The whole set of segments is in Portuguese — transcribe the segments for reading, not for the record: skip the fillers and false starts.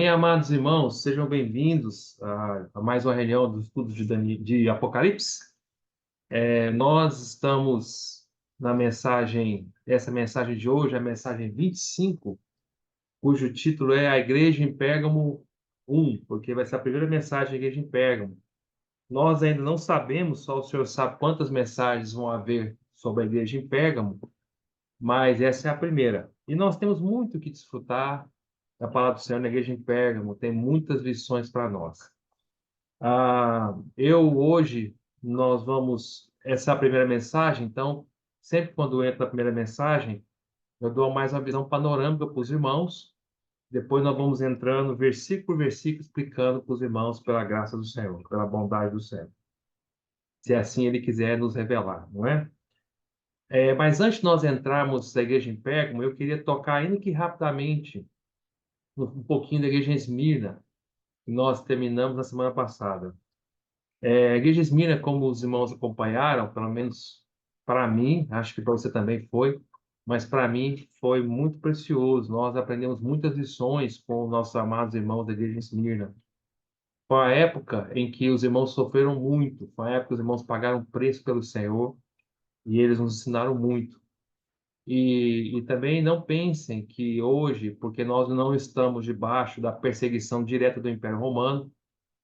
Amém, amados irmãos, sejam bem-vindos a mais uma reunião do estudo de Apocalipse. Nós estamos na mensagem, essa mensagem de hoje, a mensagem 25, cujo título é A Igreja em Pérgamo 1, porque vai ser a primeira mensagem da Igreja em Pérgamo. Nós ainda não sabemos, só o Senhor sabe quantas mensagens vão haver sobre a Igreja em Pérgamo, mas essa é a primeira. E nós temos muito que desfrutar da palavra do Senhor na igreja em Pérgamo, tem muitas lições para nós. Nós vamos, essa é a primeira mensagem, então, sempre quando entra a primeira mensagem, eu dou mais uma visão panorâmica para os irmãos, depois nós vamos entrando versículo por versículo, explicando para os irmãos pela graça do Senhor, pela bondade do Senhor. Se assim Ele quiser nos revelar, não é? Mas antes de nós entrarmos na igreja em Pérgamo, eu queria tocar, ainda que rapidamente, um pouquinho da igreja em Esmirna, que nós terminamos na semana passada. A igreja de Esmirna, como os irmãos acompanharam, pelo menos para mim, acho que para você também foi, mas para mim foi muito precioso. Nós aprendemos muitas lições com os nossos amados irmãos da igreja de Esmirna. Foi a época em que os irmãos sofreram muito, foi a época que os irmãos pagaram preço pelo Senhor e eles nos ensinaram muito. E também não pensem que hoje, porque nós não estamos debaixo da perseguição direta do Império Romano,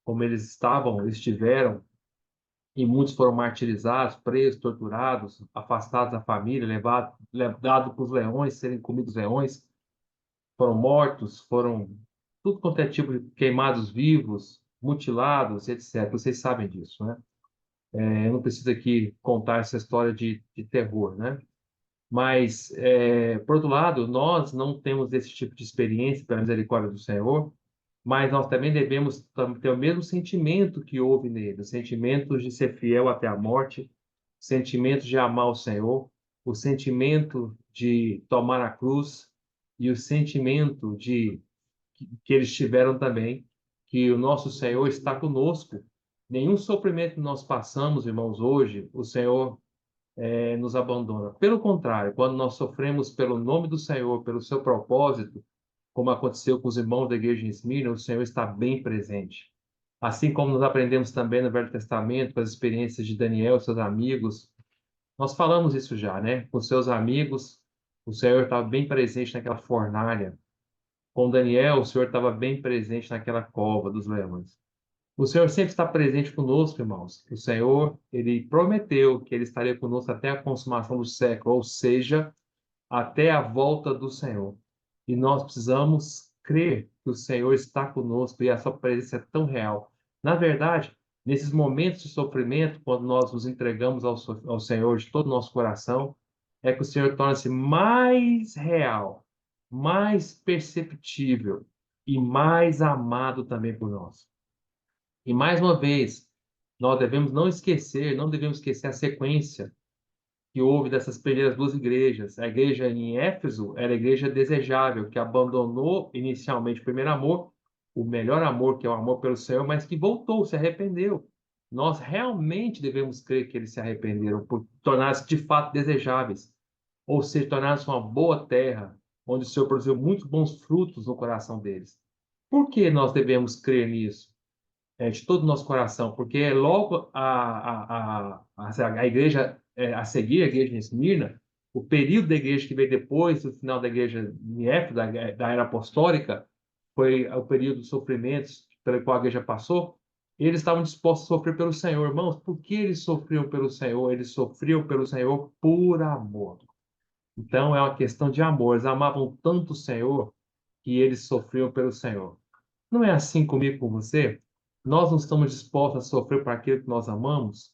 como estiveram, e muitos foram martirizados, presos, torturados, afastados da família, levados para os leões, serem comidos leões, foram mortos, foram tudo quanto é tipo de queimados vivos, mutilados, etc. Vocês sabem disso, né? Eu não preciso aqui contar essa história de terror, né? Mas, por outro lado, nós não temos esse tipo de experiência pela misericórdia do Senhor, mas nós também devemos ter o mesmo sentimento que houve nele, o sentimento de ser fiel até a morte, o sentimento de amar o Senhor, o sentimento de tomar a cruz e o sentimento que eles tiveram também, que o nosso Senhor está conosco. Nenhum sofrimento que nós passamos, irmãos, hoje, o Senhor nos abandona. Pelo contrário, quando nós sofremos pelo nome do Senhor, pelo seu propósito, como aconteceu com os irmãos da igreja em Esmirna, o Senhor está bem presente. Assim como nós aprendemos também no Velho Testamento, com as experiências de Daniel e seus amigos, nós falamos isso já, né? Com seus amigos, o Senhor estava bem presente naquela fornalha. Com Daniel, o Senhor estava bem presente naquela cova dos leões. O Senhor sempre está presente conosco, irmãos. O Senhor, ele prometeu que ele estaria conosco até a consumação do século, ou seja, até a volta do Senhor. E nós precisamos crer que o Senhor está conosco e a sua presença é tão real. Na verdade, nesses momentos de sofrimento, quando nós nos entregamos ao Senhor de todo o nosso coração, é que o Senhor torna-se mais real, mais perceptível e mais amado também por nós. E mais uma vez, nós não devemos esquecer a sequência que houve dessas primeiras duas igrejas. A igreja em Éfeso era a igreja desejável, que abandonou inicialmente o primeiro amor, o melhor amor, que é o amor pelo Senhor, mas que voltou, se arrependeu. Nós realmente devemos crer que eles se arrependeram por tornar-se de fato desejáveis, ou seja, tornar-se uma boa terra, onde o Senhor produziu muitos bons frutos no coração deles. Por que nós devemos crer nisso? De todo o nosso coração, porque é logo a igreja, a seguir, a igreja de Esmirna, o período da igreja que veio depois do final da igreja em Éfeso, da era apostólica, foi o período dos sofrimentos pelo qual a igreja passou. Eles estavam dispostos a sofrer pelo Senhor. Irmãos, por que eles sofriam pelo Senhor? Eles sofriam pelo Senhor por amor. Então, é uma questão de amor. Eles amavam tanto o Senhor que eles sofriam pelo Senhor. Não é assim comigo com você? Nós não estamos dispostos a sofrer por aquilo que nós amamos?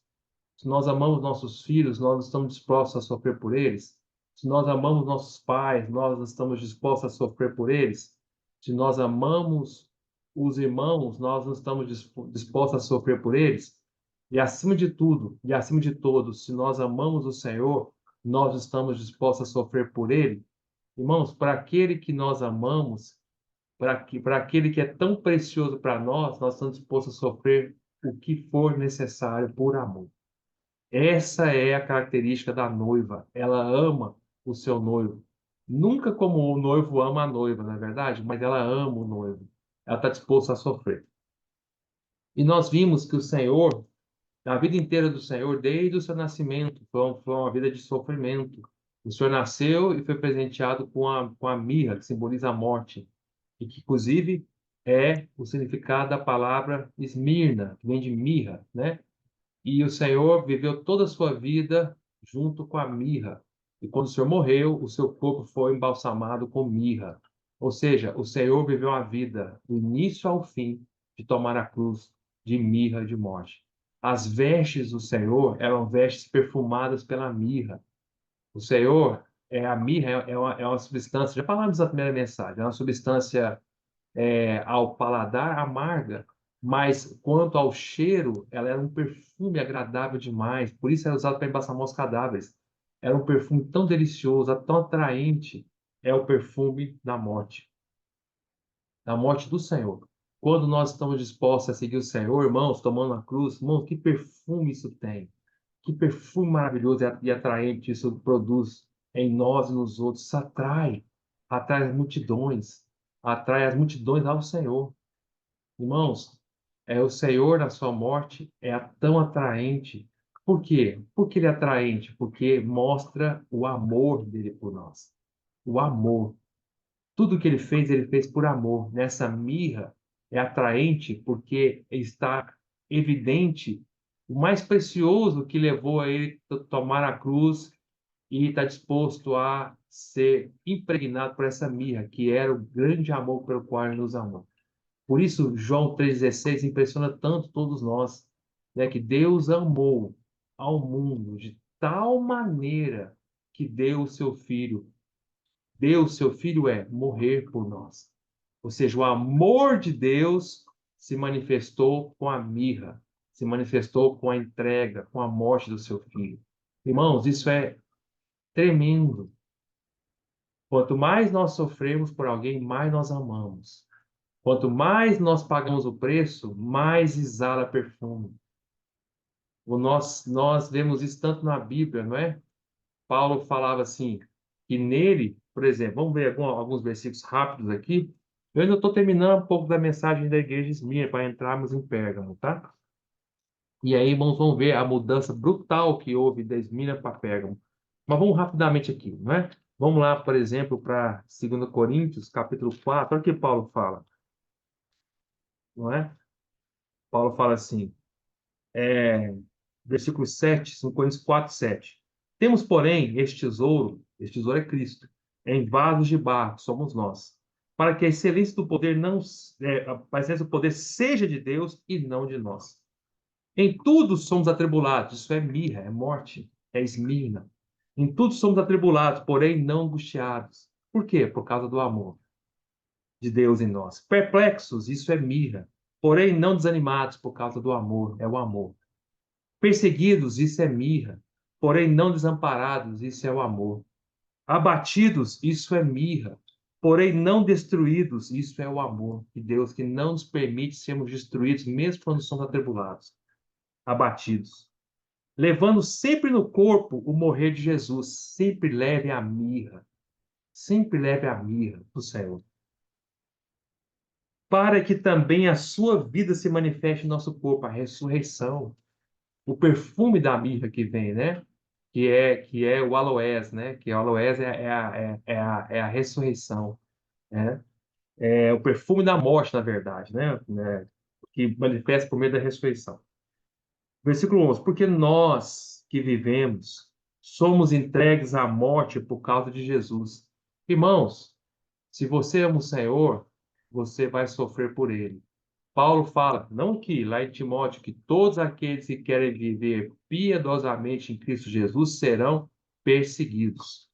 Se nós amamos nossos filhos, nós não estamos dispostos a sofrer por eles? Se nós amamos nossos pais, nós não estamos dispostos a sofrer por eles? Se nós amamos os irmãos, nós não estamos dispostos a sofrer por eles? E acima de tudo, e acima de todos, se nós amamos o Senhor, nós estamos dispostos a sofrer por ele? Irmãos, para aquele que nós amamos, para aquele que é tão precioso para nós, nós estamos dispostos a sofrer o que for necessário por amor. Essa é a característica da noiva. Ela ama o seu noivo. Nunca como o noivo ama a noiva, não é verdade? Mas ela ama o noivo. ela está disposta a sofrer. E nós vimos que o Senhor, a vida inteira do Senhor, desde o seu nascimento, foi uma vida de sofrimento. O Senhor nasceu e foi presenteado com a mirra, que simboliza a morte, e que, inclusive, é o significado da palavra esmirna, que vem de mirra, né? E o Senhor viveu toda a sua vida junto com a mirra. E quando o Senhor morreu, o seu corpo foi embalsamado com mirra. Ou seja, o Senhor viveu a vida, do início ao fim, de tomar a cruz de mirra de morte. As vestes do Senhor eram vestes perfumadas pela mirra. O Senhor, a mirra é uma substância, já falamos na primeira mensagem, é uma substância ao paladar amarga, mas quanto ao cheiro, ela era um perfume agradável demais. Por isso era usado para embalsamar os cadáveres. Era um perfume tão delicioso, tão atraente. É o perfume da morte do Senhor. Quando nós estamos dispostos a seguir o Senhor, irmãos, tomando a cruz, irmãos, que perfume isso tem. Que perfume maravilhoso e atraente isso produz em nós e nos outros. Isso atrai as multidões ao Senhor. Irmãos, o Senhor na sua morte é tão atraente. Por quê? Por que ele é atraente? Porque mostra o amor dele por nós. O amor. Tudo que ele fez por amor. Nessa mirra é atraente porque está evidente o mais precioso que levou a ele tomar a cruz e está disposto a ser impregnado por essa mirra, que era o grande amor pelo qual ele nos amou. Por isso, João 3,16 impressiona tanto todos nós, né, que Deus amou ao mundo de tal maneira que deu o seu Filho. Deu o seu Filho morrer por nós. Ou seja, o amor de Deus se manifestou com a mirra, se manifestou com a entrega, com a morte do seu Filho. Irmãos, isso é tremendo. Quanto mais nós sofremos por alguém, mais nós amamos. Quanto mais nós pagamos o preço, mais exala perfume. Nós vemos isso tanto na Bíblia, não é? Paulo falava assim, que nele, por exemplo, vamos ver alguns versículos rápidos aqui. Eu ainda estou terminando um pouco da mensagem da igreja de Esmirna para entrarmos em Pérgamo, tá? E aí, irmãos, vamos ver a mudança brutal que houve da Esmirna para Pérgamo. Mas vamos rapidamente aqui, não é? Vamos lá, por exemplo, para 2 Coríntios, capítulo 4. Olha o que Paulo fala, não é? Paulo fala assim, versículo 7, 2 Coríntios 4, 7. Temos, porém, este tesouro é Cristo, em vasos de barro, somos nós, para que a excelência do poder não, a excelência do poder seja de Deus e não de nós. Em tudo somos atribulados, isso é mirra, é morte, é esmirna. Em tudo somos atribulados, porém não angustiados. Por quê? Por causa do amor de Deus em nós. Perplexos, isso é mirra, porém não desanimados por causa do amor, é o amor. Perseguidos, isso é mirra, porém não desamparados, isso é o amor. Abatidos, isso é mirra, porém não destruídos, isso é o amor de Deus, que não nos permite sermos destruídos, mesmo quando somos atribulados, abatidos. Levando sempre no corpo o morrer de Jesus, sempre leve a mirra do Senhor, para que também a sua vida se manifeste em nosso corpo, a ressurreição, o perfume da mirra que vem, né? Que é o aloés, né? Que o aloés é a ressurreição, né? É o perfume da morte, na verdade, né? Que manifesta por meio da ressurreição. Versículo 11. Porque nós que vivemos somos entregues à morte por causa de Jesus. Irmãos, se você ama o Senhor, você vai sofrer por ele. Paulo fala, não que lá em Timóteo, que todos aqueles que querem viver piedosamente em Cristo Jesus serão perseguidos.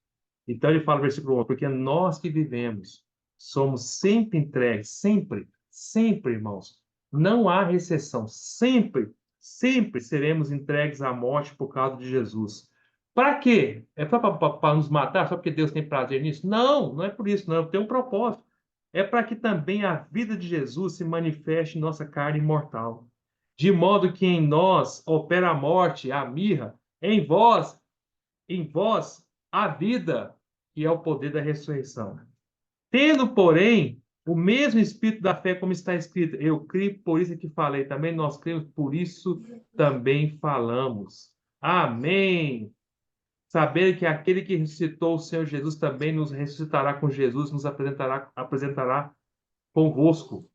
Então ele fala, versículo 1, porque nós que vivemos somos sempre entregues, sempre, sempre, irmãos. Não há recessão, sempre, sempre seremos entregues à morte por causa de Jesus. Para quê? É para nos matar só porque Deus tem prazer nisso? Não, não é por isso, não. Tem um propósito. É para que também a vida de Jesus se manifeste em nossa carne mortal. De modo que em nós opera a morte, a mirra, em vós, a vida, que é o poder da ressurreição. Tendo, porém, O mesmo espírito da fé, como está escrito, eu creio, por isso que falei. Também nós cremos, por isso também falamos. Amém. Saber que aquele que ressuscitou o Senhor Jesus também nos ressuscitará com Jesus, nos apresentará convosco.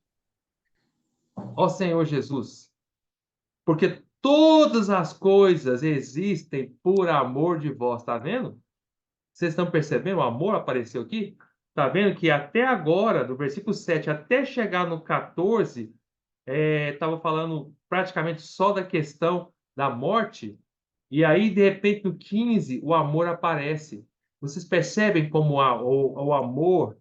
Ó Senhor Jesus, porque todas as coisas existem por amor de vós. Está vendo? Vocês estão percebendo? O amor apareceu aqui? Está vendo que até agora, do versículo 7 até chegar no 14, estava falando praticamente só da questão da morte, e aí, de repente, no 15, o amor aparece. Vocês percebem como o amor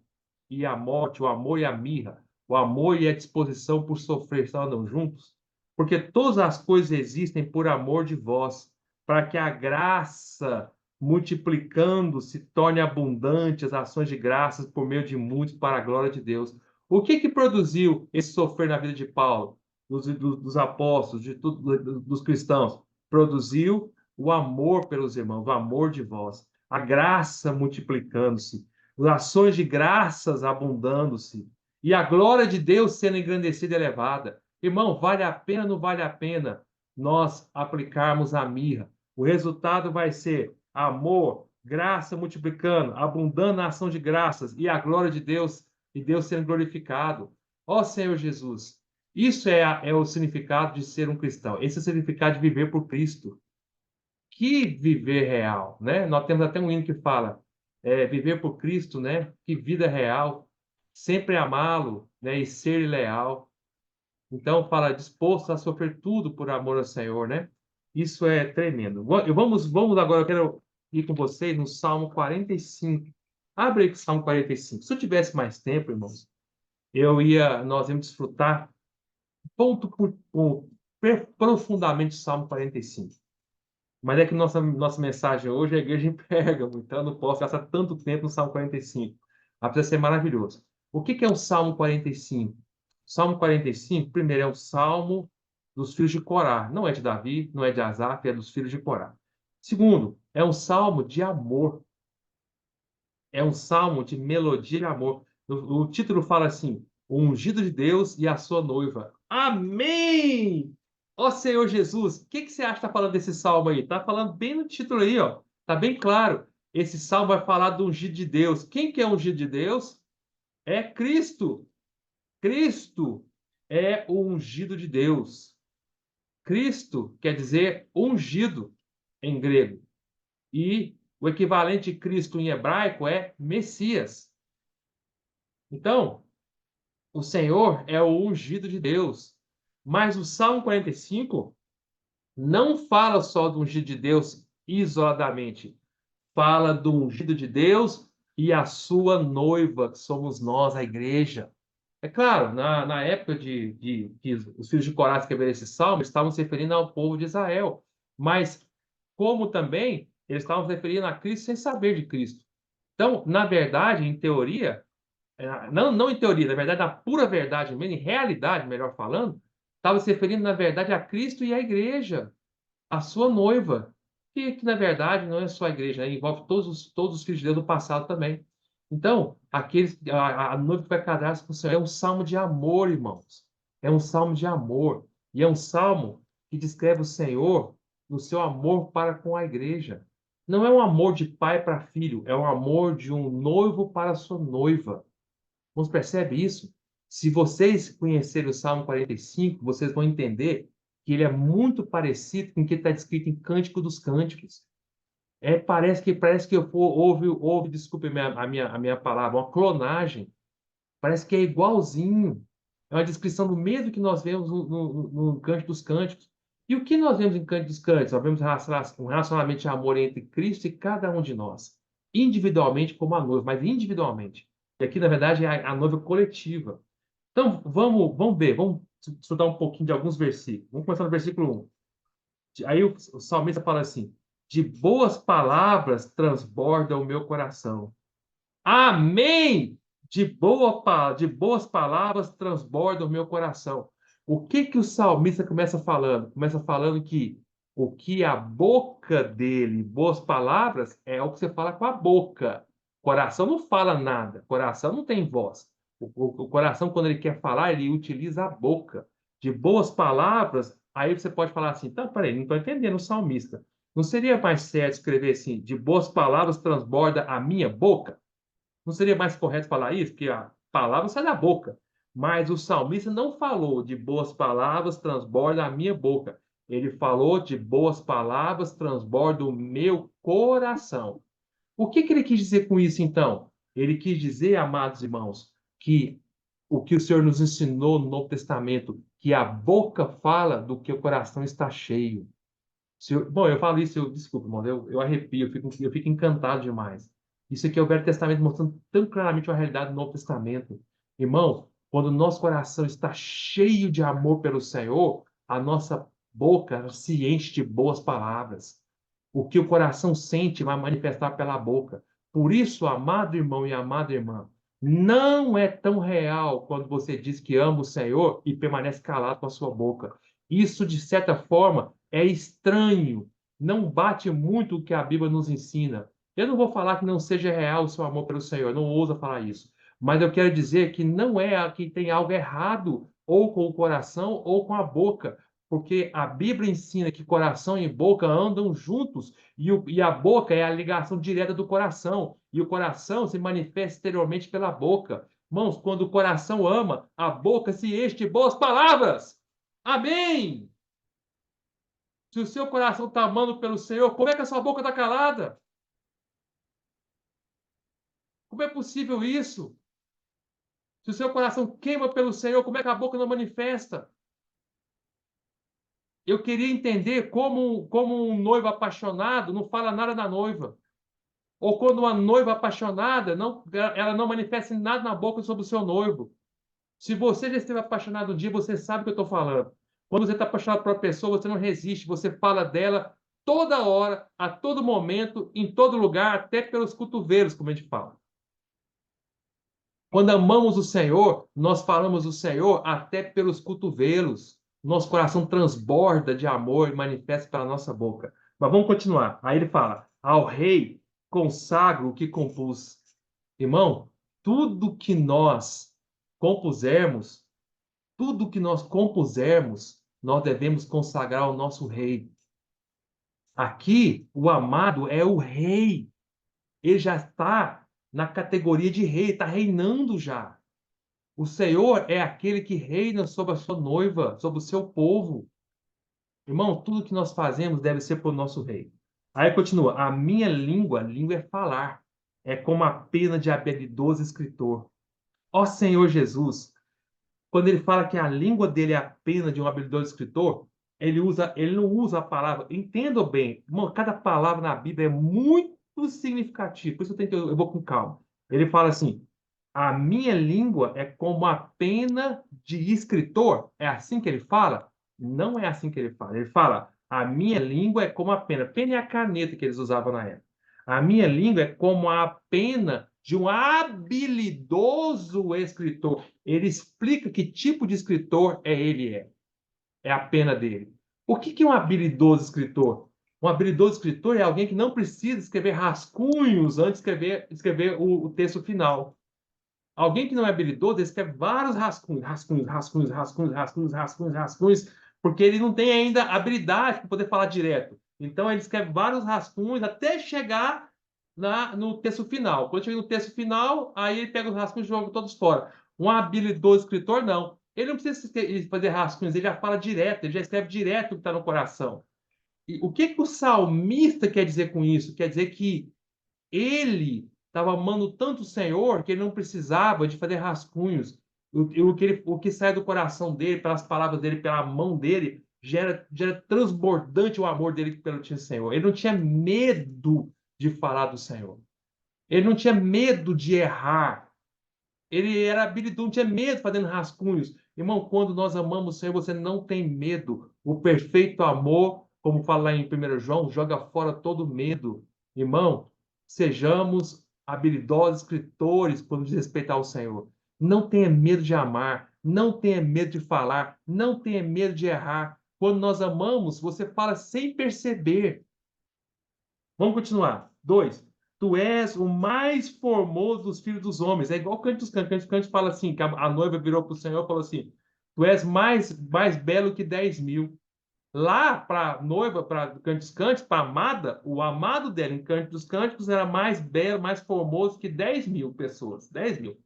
e a morte, o amor e a mirra, o amor e a disposição por sofrer estão andando juntos? Porque todas as coisas existem por amor de vós, para que a graça, multiplicando, se torne abundante as ações de graças por meio de muitos para a glória de Deus. O que que produziu esse sofrer na vida de Paulo, dos apóstolos, dos cristãos? Produziu o amor pelos irmãos, o amor de vós, a graça multiplicando-se, as ações de graças abundando-se, e a glória de Deus sendo engrandecida e elevada. Irmão, vale a pena ou não vale a pena nós aplicarmos a mirra? O resultado vai ser amor, graça multiplicando, abundando na ação de graças e a glória de Deus e Deus sendo glorificado. Ó Senhor Jesus, isso é o significado de ser um cristão. Esse é o significado de viver por Cristo. Que viver real, né? Nós temos até um hino que fala, viver por Cristo, né? Que vida real, sempre amá-lo, né? E ser leal. Então, fala, disposto a sofrer tudo por amor ao Senhor, né? Isso é tremendo. Vamos agora, eu quero ir com vocês no Salmo 45. Abre aí o Salmo 45. Se eu tivesse mais tempo, irmãos, nós íamos desfrutar ponto por ponto, profundamente o Salmo 45. Mas é que nossa mensagem hoje é a igreja em Pérgamo, então eu não posso gastar tanto tempo no Salmo 45. Mas precisa ser maravilhoso. O que é o Salmo 45? O Salmo 45, primeiro, é o Salmo dos filhos de Corá. Não é de Davi, não é de Asaf, é dos filhos de Corá. Segundo, é um salmo de amor. É um salmo de melodia de amor. O título fala assim: O ungido de Deus e a sua noiva. Amém! Ó Senhor Jesus, o que que você acha que está falando desse salmo aí? Está falando bem no título aí, ó. Está bem claro. Esse salmo vai falar do ungido de Deus. Quem que é o ungido de Deus? É Cristo. Cristo é o ungido de Deus. Cristo quer dizer ungido em grego. E o equivalente de Cristo em hebraico é Messias. Então, o Senhor é o ungido de Deus. Mas o Salmo 45 não fala só do ungido de Deus isoladamente. Fala do ungido de Deus e a sua noiva, que somos nós, a igreja. É claro, na época de que os filhos de Corá escreveram esse salmo, eles estavam se referindo ao povo de Israel. Mas, como também, eles estavam se referindo a Cristo sem saber de Cristo. Então, na verdade, em teoria, não em teoria, na verdade, na pura verdade mesmo, em realidade, melhor falando, estava se referindo, na verdade, a Cristo e à igreja, a sua noiva, que na verdade não é só a igreja, né? Envolve todos os filhos de Deus do passado também. Então, a noiva que vai casar-se com o Senhor é um salmo de amor, irmãos. É um salmo de amor. E é um salmo que descreve o Senhor no seu amor para com a igreja. Não é um amor de pai para filho, é um amor de um noivo para a sua noiva. Você percebe isso? Se vocês conhecerem o Salmo 45, vocês vão entender que ele é muito parecido com o que está descrito em Cântico dos Cânticos. Parece que desculpe a minha palavra, uma clonagem. Parece que é igualzinho. É uma descrição do mesmo que nós vemos no Cântico dos Cânticos. E o que nós vemos em Cântico dos Cânticos? Nós vemos um relacionamento de amor entre Cristo e cada um de nós. Individualmente como a noiva, mas individualmente. E aqui, na verdade, é a noiva coletiva. Então, vamos ver, vamos estudar um pouquinho de alguns versículos. Vamos começar no versículo 1. Aí o salmista fala assim: De boas palavras transborda o meu coração. Amém! De boas palavras transborda o meu coração. O que que o salmista começa falando? Começa falando que o que a boca dele, boas palavras, é o que você fala com a boca. Coração não fala nada, coração não tem voz. O coração, quando ele quer falar, ele utiliza a boca. De boas palavras, aí você pode falar assim, tá, peraí, não estou entendendo o salmista. Não seria mais certo escrever assim, de boas palavras transborda a minha boca? Não seria mais correto falar isso? Porque a palavra sai da boca. Mas o salmista não falou de boas palavras transborda a minha boca. Ele falou de boas palavras transborda o meu coração. O que que ele quis dizer com isso, então? Ele quis dizer, amados irmãos, que o que o Senhor nos ensinou no Novo Testamento, que a boca fala do que o coração está cheio. Bom, eu falo isso, desculpa, irmão, eu arrepio, eu fico encantado demais. Isso aqui é o Velho Testamento mostrando tão claramente a realidade do Novo Testamento. Irmão, quando o nosso coração está cheio de amor pelo Senhor, a nossa boca se enche de boas palavras. O que o coração sente vai manifestar pela boca. Por isso, amado irmão e amada irmã, não é tão real quando você diz que ama o Senhor e permanece calado com a sua boca. Isso, de certa forma, é estranho. Não bate muito o que a Bíblia nos ensina. Eu não vou falar que não seja real o seu amor pelo Senhor, não ousa falar isso. Mas eu quero dizer que não é que tem algo errado ou com o coração ou com a boca, porque a Bíblia ensina que coração e boca andam juntos, e a boca é a ligação direta do coração, e o coração se manifesta exteriormente pela boca. Irmãos, quando o coração ama, a boca se enche de boas palavras. Amém! Se o seu coração está amando pelo Senhor, como é que a sua boca está calada? Como é possível isso? Se o seu coração queima pelo Senhor, como é que a boca não manifesta? Eu queria entender como um noivo apaixonado não fala nada da noiva. Ou quando uma noiva apaixonada, ela não manifesta nada na boca sobre o seu noivo. Se você já esteve apaixonado um dia, você sabe o que eu estou falando. Quando você está apaixonado por uma pessoa, você não resiste, você fala dela toda hora, a todo momento, em todo lugar, até pelos cotovelos, como a gente fala. Quando amamos o Senhor, nós falamos do Senhor até pelos cotovelos. Nosso coração transborda de amor e manifesta pela nossa boca. Mas vamos continuar. Aí ele fala: ao rei consagro o que compus. Irmão, tudo que nós compusermos, tudo que nós compusermos, nós devemos consagrar ao nosso rei. Aqui, o amado é o rei. Ele já está na categoria de rei, está reinando já. O Senhor é aquele que reina sobre a sua noiva, sobre o seu povo. Irmão, tudo que nós fazemos deve ser para o nosso rei. Aí continua: a minha língua é falar, é como a pena de habilidoso escritor. Ó Senhor Jesus, quando ele fala que a língua dele é a pena de um habilidoso escritor, ele não usa a palavra. Entenda bem, irmão, cada palavra na Bíblia é muito significativa. Por isso eu vou com calma. Ele fala assim: a minha língua é como a pena de escritor. É assim que ele fala? Não é assim que ele fala. Ele fala: a minha língua é como a pena. Pena é a caneta que eles usavam na época. A minha língua é como a pena de um habilidoso escritor. Ele explica que tipo de escritor ele é. É a pena dele. O que é um habilidoso escritor? Um habilidoso escritor é alguém que não precisa escrever rascunhos antes de escrever o texto final. Alguém que não é habilidoso, ele escreve vários rascunhos, rascunhos, rascunhos, rascunhos, rascunhos, rascunhos, rascunhos, porque ele não tem ainda habilidade para poder falar direto. Então ele escreve vários rascunhos até chegar no texto final. Quando chega no texto final, aí ele pega os rascunhos e joga todos fora. Um habilidoso escritor, não. Ele não precisa fazer rascunhos, ele já fala direto, ele já escreve direto o que está no coração. E o que o salmista quer dizer com isso? Quer dizer que ele estava amando tanto o Senhor que ele não precisava de fazer rascunhos. O que sai do coração dele, pelas palavras dele, pela mão dele, já era transbordante o amor dele pelo Senhor. Ele não tinha medo de falar do Senhor. Ele não tinha medo de errar. Ele era habilidoso, não tinha medo fazendo rascunhos. Irmão, quando nós amamos o Senhor, você não tem medo. O perfeito amor, como fala lá em 1 João, joga fora todo medo. Irmão, sejamos habilidosos escritores quando diz respeito ao Senhor. Não tenha medo de amar, não tenha medo de falar, não tenha medo de errar. Quando nós amamos, você fala sem perceber. Vamos continuar. 2. Tu és o mais formoso dos filhos dos homens. É igual o Cântico dos Cânticos. Cântico dos Cânticos fala assim, que a noiva virou para o Senhor e falou assim, tu és mais belo que 10.000. Lá, para a noiva, para Cântico dos Cânticos, para a amada, o amado dela em Cântico dos Cânticos era mais belo, mais formoso que 10.000 pessoas. 10.000.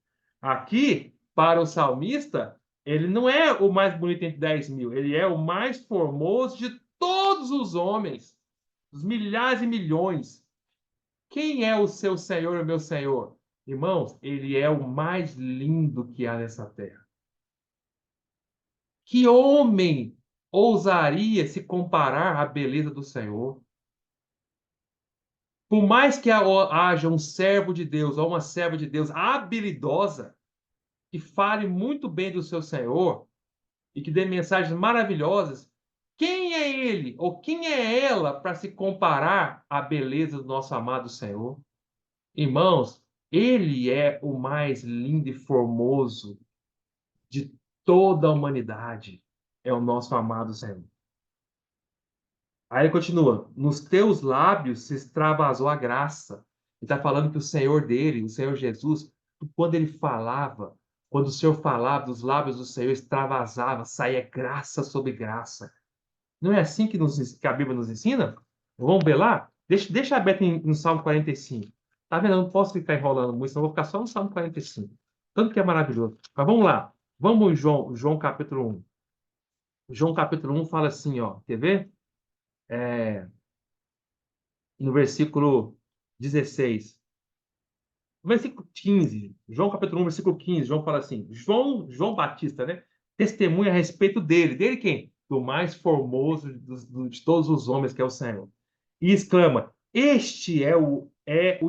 Aqui, para o salmista, ele não é o mais bonito entre 10.000, ele é o mais formoso de todos os homens, os milhares e milhões. Quem é o seu Senhor e o meu Senhor? Irmãos, ele é o mais lindo que há nessa terra. Que homem ousaria se comparar à beleza do Senhor? Por mais que haja um servo de Deus ou uma serva de Deus habilidosa, que fale muito bem do seu Senhor e que dê mensagens maravilhosas, quem é ele ou quem é ela para se comparar à beleza do nosso amado Senhor? Irmãos, ele é o mais lindo e formoso de toda a humanidade. É o nosso amado Senhor. Aí ele continua: nos teus lábios se extravasou a graça. Ele está falando que o Senhor dele, o Senhor Jesus, quando ele falava, quando o Senhor falava, dos lábios do Senhor extravasava, saía graça sobre graça. Não é assim que a Bíblia nos ensina? Vamos ver lá? Deixa aberto no Salmo 45. Tá vendo? Eu não posso ficar enrolando muito, senão eu vou ficar só no Salmo 45. Tanto que é maravilhoso. Mas vamos lá. Vamos em João capítulo 1. João capítulo 1 fala assim, ó. Quer ver? No versículo 16. Versículo 15, João capítulo 1, versículo 15, João fala assim, João Batista, né? Testemunha a respeito dele. Dele quem? Do mais formoso de todos os homens, que é o Senhor. E exclama, este é o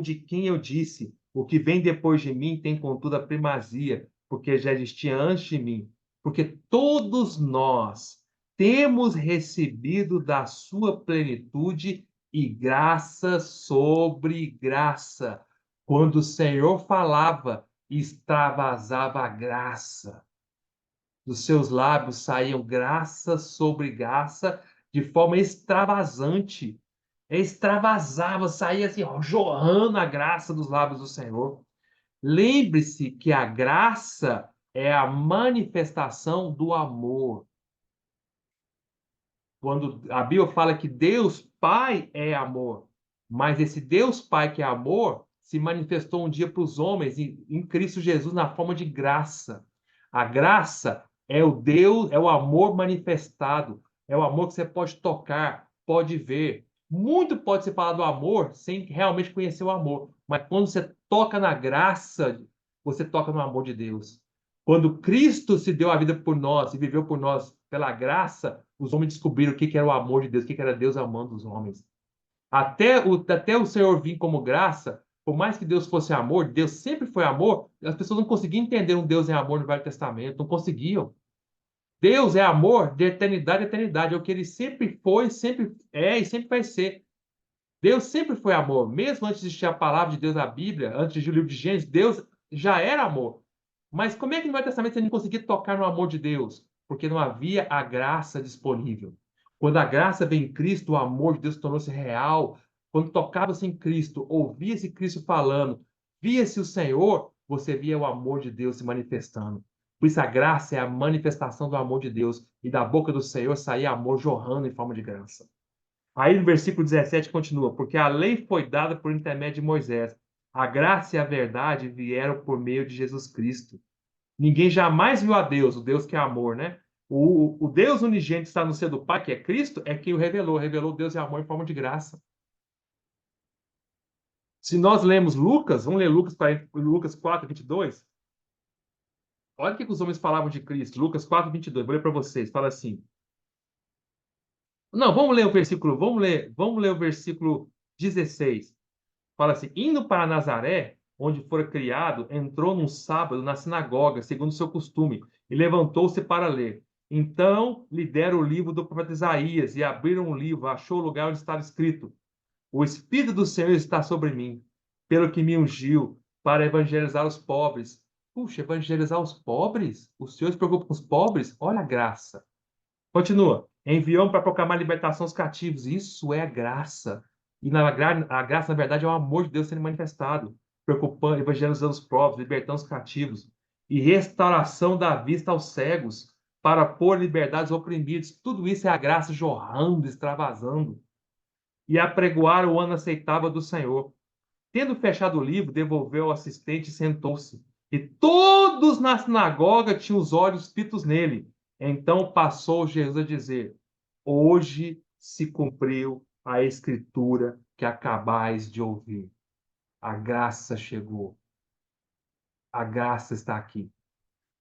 de quem eu disse, o que vem depois de mim tem contudo a primazia, porque já existia antes de mim. Porque todos nós temos recebido da sua plenitude e graça sobre graça. Quando o Senhor falava, extravasava a graça. Dos seus lábios saíam graça sobre graça de forma extravasante. Extravasava, saía assim, jorrando a graça dos lábios do Senhor. Lembre-se que a graça é a manifestação do amor. Quando a Bíblia fala que Deus Pai é amor, mas esse Deus Pai que é amor se manifestou um dia para os homens em Cristo Jesus na forma de graça. A graça é o Deus, é o amor manifestado, é o amor que você pode tocar, pode ver. Muito pode ser falado do amor sem realmente conhecer o amor, mas quando você toca na graça, você toca no amor de Deus. Quando Cristo se deu a vida por nós e viveu por nós pela graça, os homens descobriram o que era o amor de Deus, o que era Deus amando os homens. Até o Senhor vir como graça, por mais que Deus fosse amor, Deus sempre foi amor, as pessoas não conseguiam entender um Deus em amor no Velho Testamento, não conseguiam. Deus é amor de eternidade a eternidade, é o que ele sempre foi, sempre é e sempre vai ser. Deus sempre foi amor, mesmo antes de existir a palavra de Deus na Bíblia, antes do livro de Gênesis, Deus já era amor. Mas como é que no Velho Testamento você não conseguia tocar no amor de Deus? Porque não havia a graça disponível. Quando a graça vem em Cristo, o amor de Deus tornou-se real. Quando tocava-se em Cristo, ouvia-se Cristo falando, via-se o Senhor, você via o amor de Deus se manifestando. Por isso a graça é a manifestação do amor de Deus. E da boca do Senhor saía amor jorrando em forma de graça. Aí no versículo 17 continua, porque a lei foi dada por intermédio de Moisés. A graça e a verdade vieram por meio de Jesus Cristo. Ninguém jamais viu a Deus, o Deus que é amor, né? O Deus unigênito está no seio do Pai, que é Cristo, é quem o revelou. Revelou Deus e amor em forma de graça. Se nós lemos Lucas, vamos ler Lucas 4, 22. Olha o que os homens falavam de Cristo. Lucas 4, 22. Vou ler para vocês. Fala assim. Não, vamos ler o versículo 16. Fala assim: indo para Nazaré, onde fora criado, entrou num sábado na sinagoga, segundo o seu costume, e levantou-se para ler. Então lhe deram o livro do profeta Isaías, e abriram o livro, achou o lugar onde estava escrito: o Espírito do Senhor está sobre mim, pelo que me ungiu para evangelizar os pobres. Puxa, evangelizar os pobres? O Senhor se preocupa com os pobres? Olha a graça. Continua. Enviou para proclamar libertação aos cativos. Isso é graça. E a graça, na verdade, é o amor de Deus sendo manifestado, preocupando, evangelizando os pobres, libertando os cativos, e restauração da vista aos cegos, para pôr liberdade aos oprimidos. Tudo isso é a graça jorrando, extravasando. E apregoar o ano aceitável do Senhor. Tendo fechado o livro, devolveu ao assistente e sentou-se. E todos na sinagoga tinham os olhos fitos nele. Então passou Jesus a dizer: Hoje se cumpriu a escritura que acabais de ouvir. A graça chegou. A graça está aqui.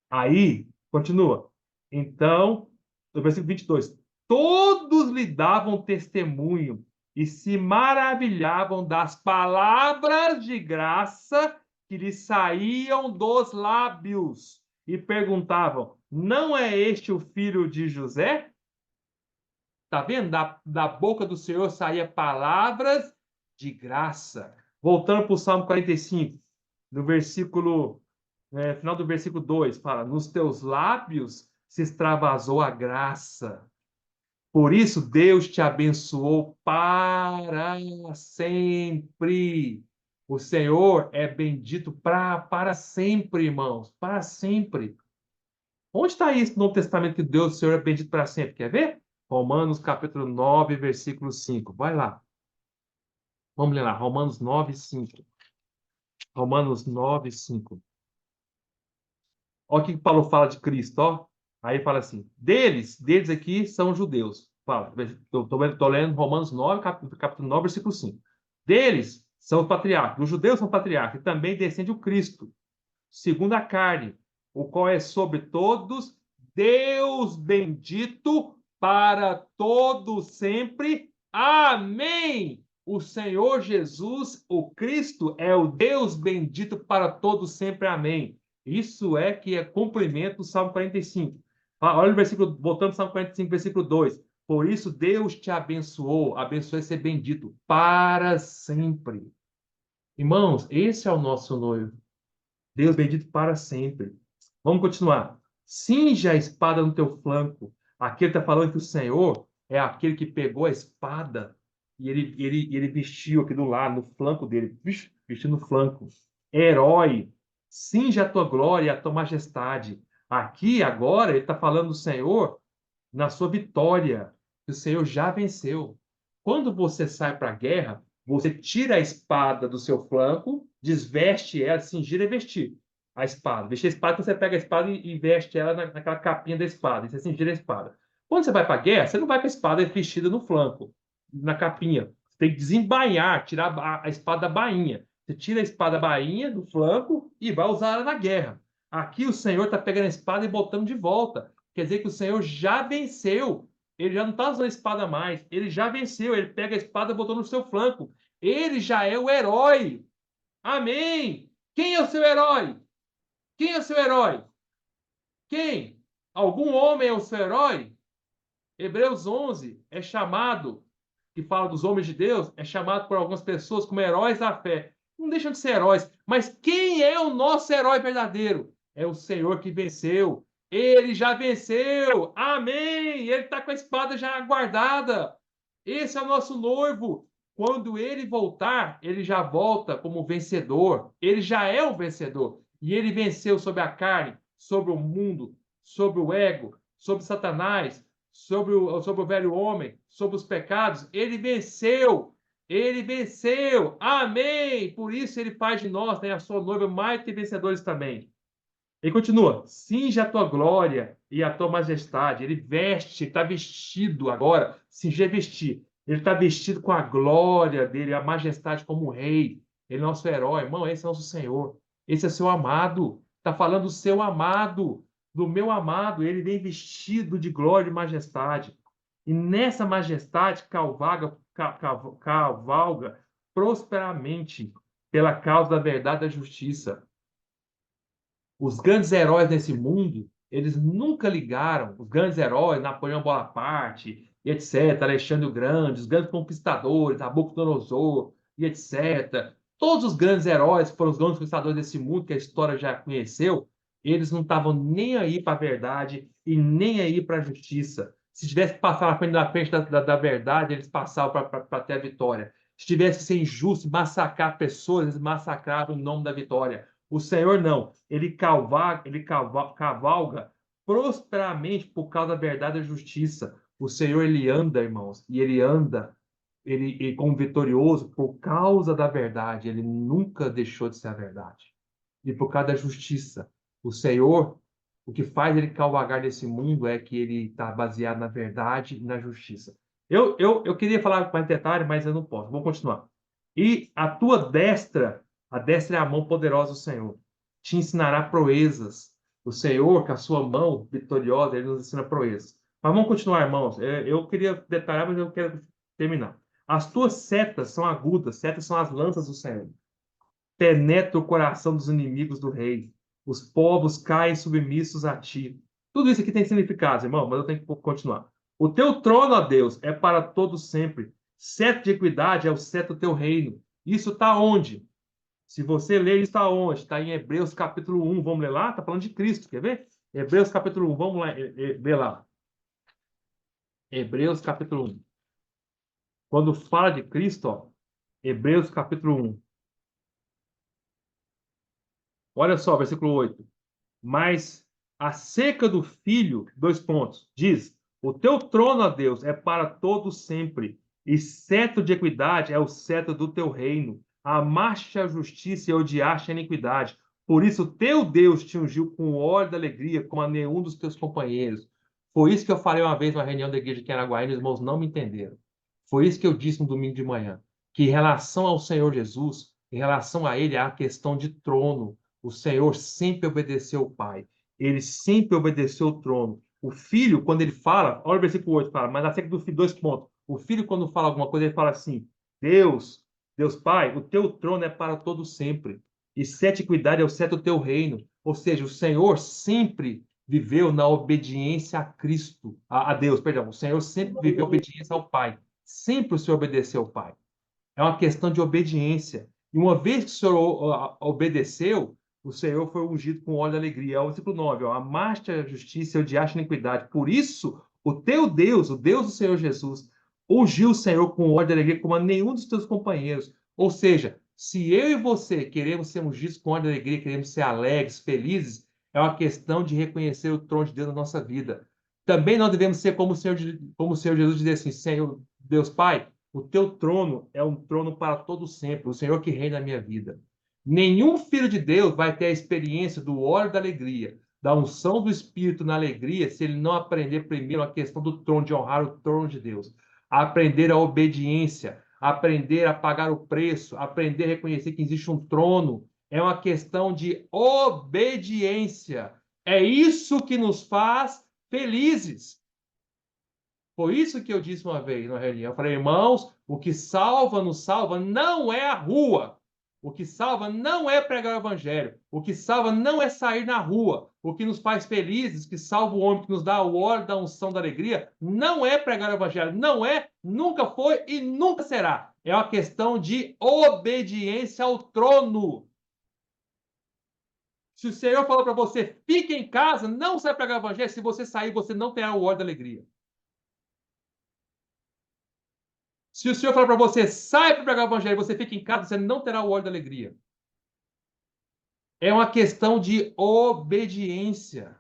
Aí, continua. Então, no versículo 22, todos lhe davam testemunho e se maravilhavam das palavras de graça que lhe saíam dos lábios e perguntavam: Não é este o filho de José? Tá vendo? Da boca do Senhor saía palavras de graça. Voltando para o Salmo 45, no versículo final do versículo 2, fala: Nos teus lábios se extravasou a graça. Por isso, Deus te abençoou para sempre. O Senhor é bendito para sempre, irmãos, para sempre. Onde está isso no Novo Testamento que Deus, o Senhor, é bendito para sempre? Quer ver? Romanos capítulo 9, versículo 5. Vai lá. Vamos ler lá. Romanos 9, 5. Romanos 9, 5. Olha o que Paulo fala de Cristo, ó. Aí fala assim: deles aqui são judeus. Fala, estou lendo Romanos 9, capítulo 9, versículo 5. Deles são os patriarcas, os judeus são patriarcas, e também descende o Cristo, segundo a carne, o qual é sobre todos, Deus bendito para todos sempre. Amém! O Senhor Jesus, o Cristo, é o Deus bendito para todos sempre. Amém. Isso é que é cumprimento do Salmo 45. Olha o versículo, voltando ao Salmo 45, versículo 2. Por isso Deus te abençoou, abençoe ser bendito para sempre. Irmãos, esse é o nosso noivo. Deus bendito para sempre. Vamos continuar. Cinge a espada no teu flanco. Aqui ele está falando que o Senhor é aquele que pegou a espada e ele vestiu aqui do lado, no flanco dele. Vestiu no flanco. Herói, cinge a tua glória e a tua majestade. Aqui, agora, ele está falando do Senhor na sua vitória, que o Senhor já venceu. Quando você sai para a guerra, você tira a espada do seu flanco, desveste ela, cingir e vestir a espada. Vestir a espada, então você pega a espada e veste ela naquela capinha da espada, e você cingir a espada. Quando você vai para a guerra, você não vai com a espada vestida no flanco, na capinha. Você tem que desembainhar, tirar a espada da bainha. Você tira a espada da bainha do flanco e vai usar ela na guerra. Aqui o Senhor está pegando a espada e botando de volta. Quer dizer que o Senhor já venceu. Ele já não está usando a espada mais. Ele já venceu. Ele pega a espada e botou no seu flanco. Ele já é o herói. Amém. Quem é o seu herói? Quem é o seu herói? Quem? Algum homem é o seu herói? Hebreus 11 é chamado, que fala dos homens de Deus, é chamado por algumas pessoas como heróis da fé. Não deixam de ser heróis. Mas quem é o nosso herói verdadeiro? É o Senhor que venceu. Ele já venceu. Amém. Ele está com a espada já guardada. Esse é o nosso noivo. Quando ele voltar, ele já volta como vencedor. Ele já é o vencedor. E ele venceu sobre a carne, sobre o mundo, sobre o ego, sobre Satanás, sobre o velho homem, sobre os pecados. Ele venceu. Ele venceu. Amém. Por isso ele faz de nós, né, a sua noiva, mais que vencedores também. Ele continua: cinge a tua glória e a tua majestade. Ele veste, está vestido agora. Cingir é vestir. Ele está vestido com a glória dele, a majestade como rei. Ele é nosso herói. Irmão, esse é nosso Senhor. Esse é seu amado. Está falando do seu amado, do meu amado. Ele vem vestido de glória e majestade. E nessa majestade cavalga prosperamente pela causa da verdade e da justiça. Os grandes heróis desse mundo, eles nunca ligaram, os grandes heróis, Napoleão Bonaparte, e etc., Alexandre o Grande, os grandes conquistadores, Nabucodonosor, e etc. Todos os grandes heróis que foram os grandes conquistadores desse mundo que a história já conheceu, eles não estavam nem aí para a verdade e nem aí para a justiça. Se tivesse que passar na frente da verdade, eles passavam para ter a vitória. Se tivesse que ser injusto, massacrar pessoas, eles massacravam em nome da vitória. O Senhor não. Cavalga prosperamente por causa da verdade e da justiça. O Senhor, ele anda, irmãos, e ele anda como vitorioso por causa da verdade. Ele nunca deixou de ser a verdade. E por causa da justiça. O Senhor, o que faz ele cavalgar nesse mundo é que ele está baseado na verdade e na justiça. Eu queria falar com mais detalhe, mas eu não posso. Vou continuar. E a tua destra, a destra é a mão poderosa do Senhor, te ensinará proezas. O Senhor, com a sua mão vitoriosa, ele nos ensina proezas. Mas vamos continuar, irmãos. Eu queria detalhar, mas eu quero terminar. As tuas setas são agudas, setas são as lanças do Senhor. Penetra o coração dos inimigos do rei. Os povos caem submissos a ti. Tudo isso aqui tem significado, irmão, mas eu tenho que continuar. O teu trono, ó Deus, é para todo sempre. Cetro de equidade é o cetro do teu reino. Isso está onde? Se você ler, isso está onde? Está em Hebreus capítulo 1. Vamos ler lá? Está falando de Cristo, quer ver? Hebreus capítulo 1. Vamos lá, ver lá. Hebreus capítulo 1. Quando fala de Cristo, ó, Hebreus capítulo 1. Olha só, versículo 8. Mas acerca do Filho, dois pontos, diz: o teu trono, ó Deus, é para todo sempre, e cetro de equidade é o cetro do teu reino. Amaste a justiça e odiaste a iniquidade. Por isso, teu Deus te ungiu com óleo da alegria, como a nenhum dos teus companheiros. Foi isso que eu falei uma vez na reunião da igreja de Araguaína, e os irmãos não me entenderam. Foi isso que eu disse no domingo de manhã, que em relação ao Senhor Jesus, em relação a ele, há a questão de trono. O Senhor sempre obedeceu o Pai. Ele sempre obedeceu o trono. O filho, quando ele fala, olha o versículo 8, fala, mas acerca do filho, dois pontos. O filho, quando fala alguma coisa, ele fala assim: Deus, Deus Pai, o teu trono é para todo sempre. E sete equidade é o cetro do teu reino. Ou seja, o Senhor sempre viveu na obediência a Cristo, a Deus, perdão. O Senhor sempre viveu obediência ao Pai. Sempre o Senhor obedeceu ao Pai. É uma questão de obediência. E uma vez que o Senhor obedeceu, o Senhor foi ungido com óleo de alegria. É o versículo 9, ó, amaste a justiça e odiaste a iniquidade. Por isso, o teu Deus, o Deus do Senhor Jesus, ungiu o Senhor com óleo de alegria como a nenhum dos teus companheiros. Ou seja, se eu e você queremos ser ungidos com óleo de alegria, queremos ser alegres, felizes, é uma questão de reconhecer o trono de Deus na nossa vida. Também nós devemos ser como o Senhor Jesus dizer assim: Senhor, Deus Pai, o teu trono é um trono para todo sempre, o Senhor que reina na minha vida. Nenhum filho de Deus vai ter a experiência do óleo da alegria, da unção do Espírito na alegria, se ele não aprender primeiro a questão do trono, de honrar o trono de Deus. Aprender a obediência, aprender a pagar o preço, aprender a reconhecer que existe um trono. É uma questão de obediência. É isso que nos faz felizes. Foi isso que eu disse uma vez na reunião. Eu falei, irmãos, o que salva, nos salva, não é a rua. O que salva não é pregar o evangelho. O que salva não é sair na rua. O que nos faz felizes, que salva o homem, que nos dá o óleo da unção da alegria, não é pregar o evangelho. Não é, nunca foi e nunca será. É uma questão de obediência ao trono. Se o Senhor falou para você, fique em casa, não sai pregar o evangelho, se você sair, você não terá o óleo da alegria. Se o Senhor falar para você, sai para pregar o evangelho, você fica em casa, você não terá o óleo da alegria. É uma questão de obediência.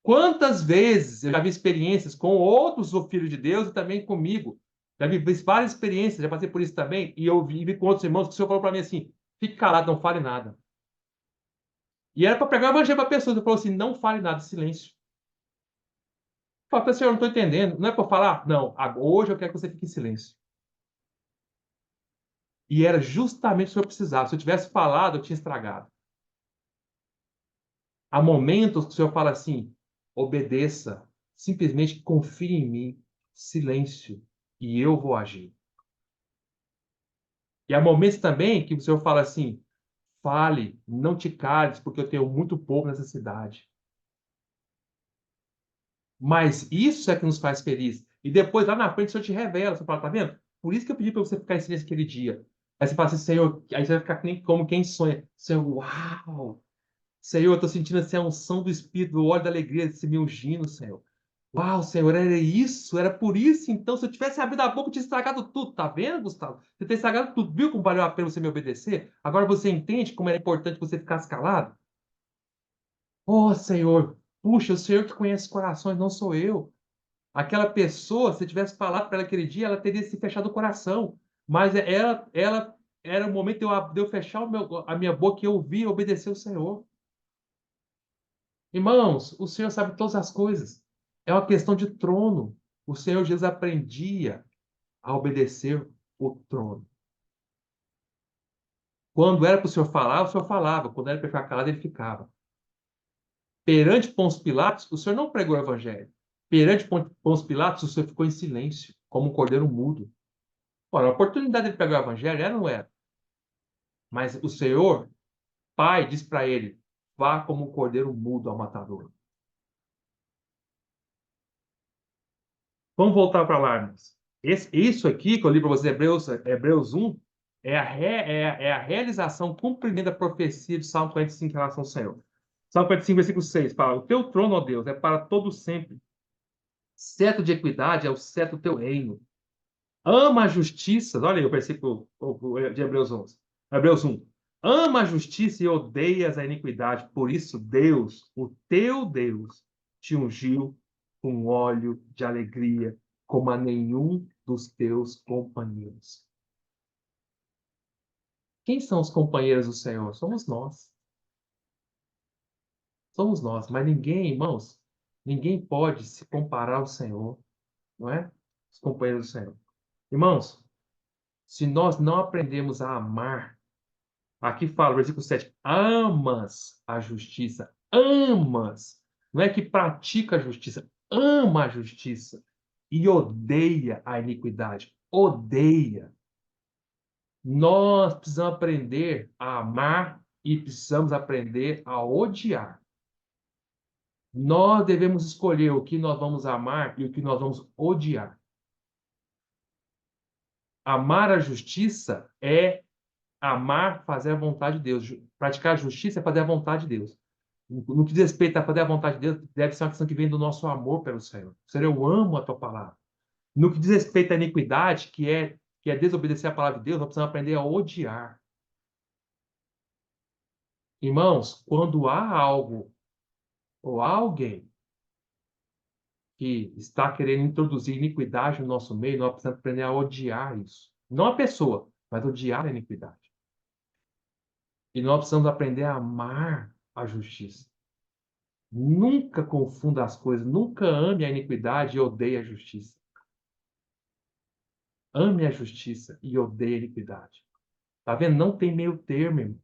Quantas vezes eu já vi experiências com outros filhos de Deus e também comigo. Já vi várias experiências, já passei por isso também, e eu vi com outros irmãos que o Senhor falou para mim assim: fique calado, não fale nada. E era para pregar o evangelho para pessoas. Ele falou assim: não fale nada, silêncio. Eu falei, Senhor, eu não estou entendendo. Não é para falar? Não, hoje eu quero que você fique em silêncio. E era justamente o que eu precisava. Se eu tivesse falado, eu tinha estragado. Há momentos que o Senhor fala assim: obedeça, simplesmente confie em mim, silêncio, e eu vou agir. E há momentos também que o Senhor fala assim: fale, não te cales, porque eu tenho muito povo nessa cidade. Mas isso é que nos faz feliz. E depois, lá na frente, o Senhor te revela. Você fala, tá vendo? Por isso que eu pedi para você ficar em silêncio aquele dia. Aí você fala assim, Senhor, aí você vai ficar como quem sonha. Senhor, uau! Senhor, eu estou sentindo assim, a unção do Espírito, o óleo da alegria, se me ungindo, Senhor. Uau, Senhor, era isso? Era por isso? Então, se eu tivesse abrido a boca, eu tinha estragado tudo. Tá vendo, Gustavo? Você tem estragado tudo. Viu como valeu a pena você me obedecer? Agora você entende como era importante você ficar calado? Oh, Senhor, puxa, o Senhor que conhece os corações, não sou eu. Aquela pessoa, se eu tivesse falado para ela aquele dia, ela teria se fechado o coração. Mas ela era o momento de eu fechar a minha boca e eu ouvir e obedecer o Senhor. Irmãos, o Senhor sabe todas as coisas. É uma questão de trono. O Senhor Jesus aprendia a obedecer o trono. Quando era para o Senhor falava. Quando era para ficar calado, ele ficava. Perante Pôncio Pilatos, o Senhor não pregou o evangelho. Perante Pôncio Pilatos, o Senhor ficou em silêncio, como um cordeiro mudo. Ora, a oportunidade de pregar o evangelho era ou não era? Mas o Senhor, Pai, diz para ele: vá como um cordeiro mudo ao matador. Vamos voltar para lá, irmãos. Isso aqui que eu li para você, Hebreus 1, é a realização, cumprimento da profecia de Salmo 45 em relação ao Senhor. Salmo 45, versículo 6, fala: o teu trono, ó Deus, é para todo sempre. Cetro de equidade é o cetro do teu reino. Ama a justiça. Olha aí o versículo de Hebreus 11. Hebreus 1. Ama a justiça e odeias a iniquidade. Por isso, Deus, o teu Deus, te ungiu com óleo de alegria, como a nenhum dos teus companheiros. Quem são os companheiros do Senhor? Somos nós. Somos nós. Mas ninguém, irmãos, ninguém pode se comparar ao Senhor, não é? Os companheiros do Senhor. Irmãos, se nós não aprendemos a amar, aqui fala, versículo 7, amas a justiça, amas, não é que pratica a justiça, ama a justiça e odeia a iniquidade, odeia. Nós precisamos aprender a amar e precisamos aprender a odiar. Nós devemos escolher o que nós vamos amar e o que nós vamos odiar. Amar a justiça é amar, fazer a vontade de Deus. Praticar a justiça é fazer a vontade de Deus. No que diz respeito a fazer a vontade de Deus, deve ser uma questão que vem do nosso amor pelo Senhor. Senhor, eu amo a tua palavra. No que diz respeito à iniquidade, que é desobedecer a palavra de Deus, nós precisamos aprender a odiar. Irmãos, quando há algo ou alguém que está querendo introduzir iniquidade no nosso meio, nós precisamos aprender a odiar isso. Não a pessoa, mas odiar a iniquidade. E nós precisamos aprender a amar a justiça. Nunca confunda as coisas, nunca ame a iniquidade e odeie a justiça. Ame a justiça e odeie a iniquidade. Tá vendo? Não tem meio termo, irmão.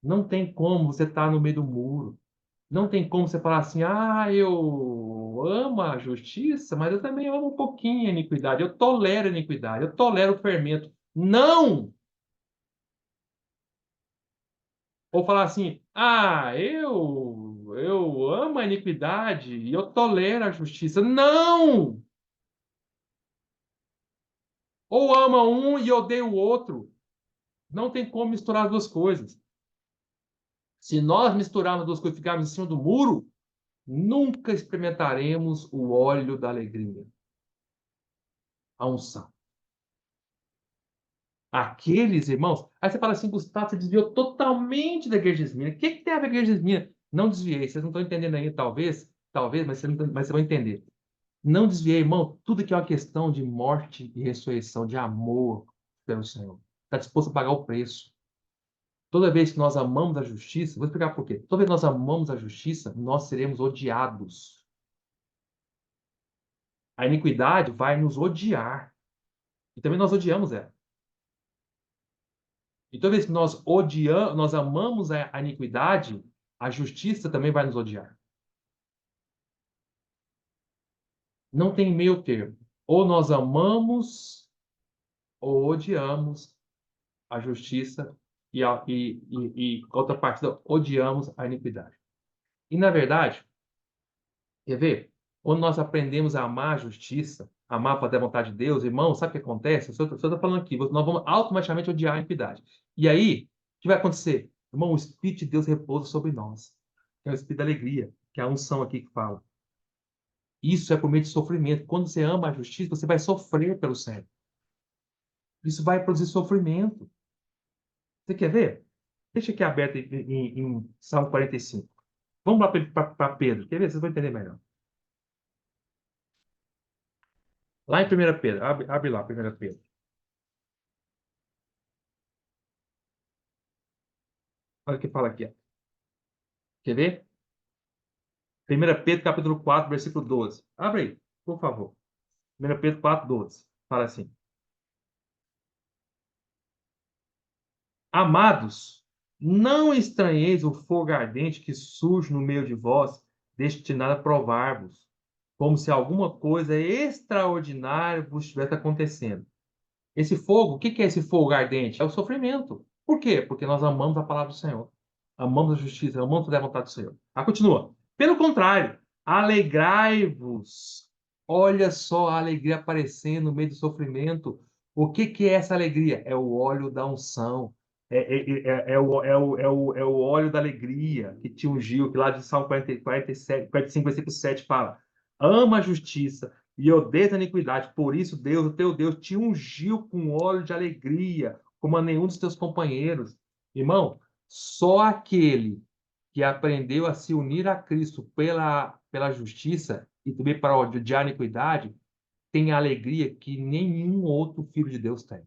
Não tem como você estar no meio do muro. Não tem como você falar assim, eu amo a justiça, mas eu também amo um pouquinho a iniquidade. Eu tolero a iniquidade, eu tolero o fermento. Não! Ou falar assim, eu amo a iniquidade e eu tolero a justiça. Não! Ou ama um e odeia o outro. Não tem como misturar as duas coisas. Se nós misturarmos as duas coisas e ficarmos em cima do muro, nunca experimentaremos o óleo da alegria, a unção. Aqueles irmãos. Aí você fala assim, Gustavo, você desviou totalmente da igreja de Esmirna. O que tem a ver com a igreja de Esmirna? Não desviei. Vocês não estão entendendo aí, talvez, mas vocês vão entender. Não desviei, irmão. Tudo que é uma questão de morte e ressurreição, de amor pelo Senhor. Está disposto a pagar o preço. Toda vez que nós amamos a justiça, vou explicar por quê. Toda vez que nós amamos a justiça, nós seremos odiados. A iniquidade vai nos odiar. E também nós odiamos ela. E toda vez que nós odiamos, nós amamos a iniquidade, a justiça também vai nos odiar. Não tem meio termo. Ou nós amamos ou odiamos a justiça e contrapartida, odiamos a iniquidade. E, na verdade, quer ver? Quando nós aprendemos a amar a justiça, amar fazer a vontade de Deus, irmão, sabe o que acontece? O senhor está falando aqui, nós vamos automaticamente odiar a iniquidade. E aí, o que vai acontecer? Irmão, o Espírito de Deus repousa sobre nós. Que é o Espírito da alegria, que é a unção aqui que fala. Isso é por meio de sofrimento. Quando você ama a justiça, você vai sofrer pelo Senhor. Isso vai produzir sofrimento. Você quer ver? Deixa aqui aberto em Salmo 45. Vamos lá para Pedro. Quer ver? Vocês vão entender melhor. Lá em 1 Pedro. Abre lá, 1 Pedro. Olha o que fala aqui. Ó. Quer ver? 1 Pedro, capítulo 4, versículo 12. Abre aí, por favor. 1 Pedro 4, 12. Fala assim. Amados, não estranheis o fogo ardente que surge no meio de vós, destinado a provar-vos, como se alguma coisa extraordinária vos estivesse acontecendo. Esse fogo, o que que é esse fogo ardente? É o sofrimento. Por quê? Porque nós amamos a palavra do Senhor. Amamos a justiça, amamos fazer a vontade do Senhor. Ah, continua. Pelo contrário, alegrai-vos. Olha só a alegria aparecendo no meio do sofrimento. O que que é essa alegria? É o óleo da unção. É o óleo da alegria que te ungiu, que lá de Salmo 40, 47, 45, versículo 7 fala: ama a justiça e odeia a iniquidade. Por isso, Deus, o teu Deus, te ungiu com óleo de alegria, como a nenhum dos teus companheiros. Irmão, só aquele que aprendeu a se unir a Cristo pela justiça e também para odiar a iniquidade, tem a alegria que nenhum outro filho de Deus tem.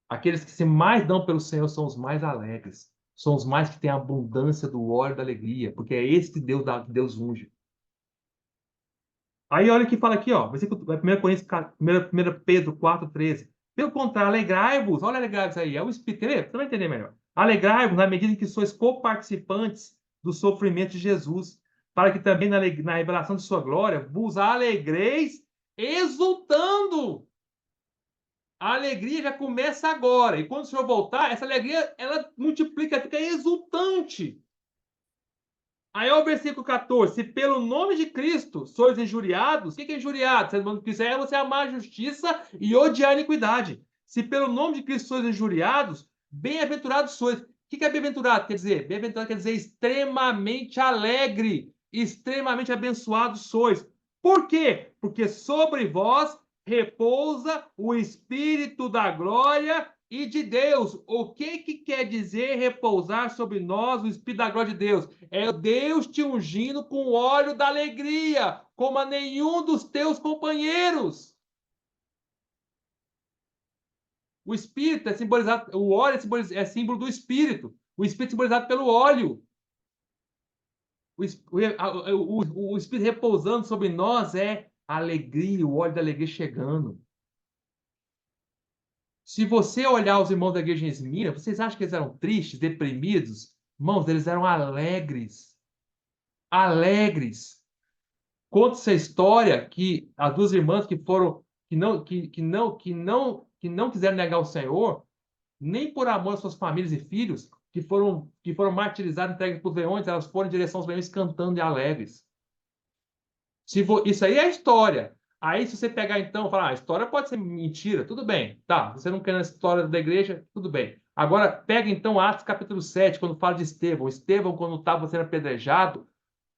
Aqueles que se mais dão pelo Senhor são os mais alegres, são os mais que têm a abundância do óleo da alegria, porque é esse que Deus dá, que Deus unge. Aí olha o que fala aqui, ó, versículo 1 Coríntios, 1 Pedro 4:13. Pelo contrário, alegrai-vos, olha alegrai-vos aí, é o Espírito, quer ver? Você vai entender melhor. Alegrai-vos na medida em que sois coparticipantes do sofrimento de Jesus, para que também na revelação de sua glória vos alegreis exultando. A alegria já começa agora, e quando o Senhor voltar, essa alegria, ela multiplica, fica exultante. Aí é o versículo 14. Se pelo nome de Cristo sois injuriados, o que é injuriado? Se pelo nome de Cristo é você amar a justiça e odiar a iniquidade. Se pelo nome de Cristo sois injuriados, bem-aventurados sois. O que é bem-aventurado? Quer dizer, bem-aventurado quer dizer extremamente alegre, extremamente abençoados sois. Por quê? Porque sobre vós repousa o Espírito da glória e de Deus. O que que quer dizer repousar sobre nós o Espírito da glória de Deus? É Deus te ungindo com o óleo da alegria, como a nenhum dos teus companheiros. O Espírito é simbolizado, o óleo é símbolo do Espírito. O Espírito é simbolizado pelo óleo. O Espírito repousando sobre nós é a alegria, o óleo da alegria chegando. Se você olhar os irmãos da igreja em Esmina, vocês acham que eles eram tristes, deprimidos? Irmãos, eles eram alegres. Alegres. Conta essa história que as duas irmãs que foram que não quiseram negar o Senhor, nem por amor às suas famílias e filhos, que foram martirizadas, entregues para os leões, elas foram em direção aos leões cantando e alegres. Isso aí é a história. Aí, se você pegar então e falar, a história pode ser mentira, tudo bem. Tá, você não quer na história da igreja, tudo bem. Agora, pega então Atos capítulo 7, quando fala de Estevão. Estevão, quando estava sendo apedrejado,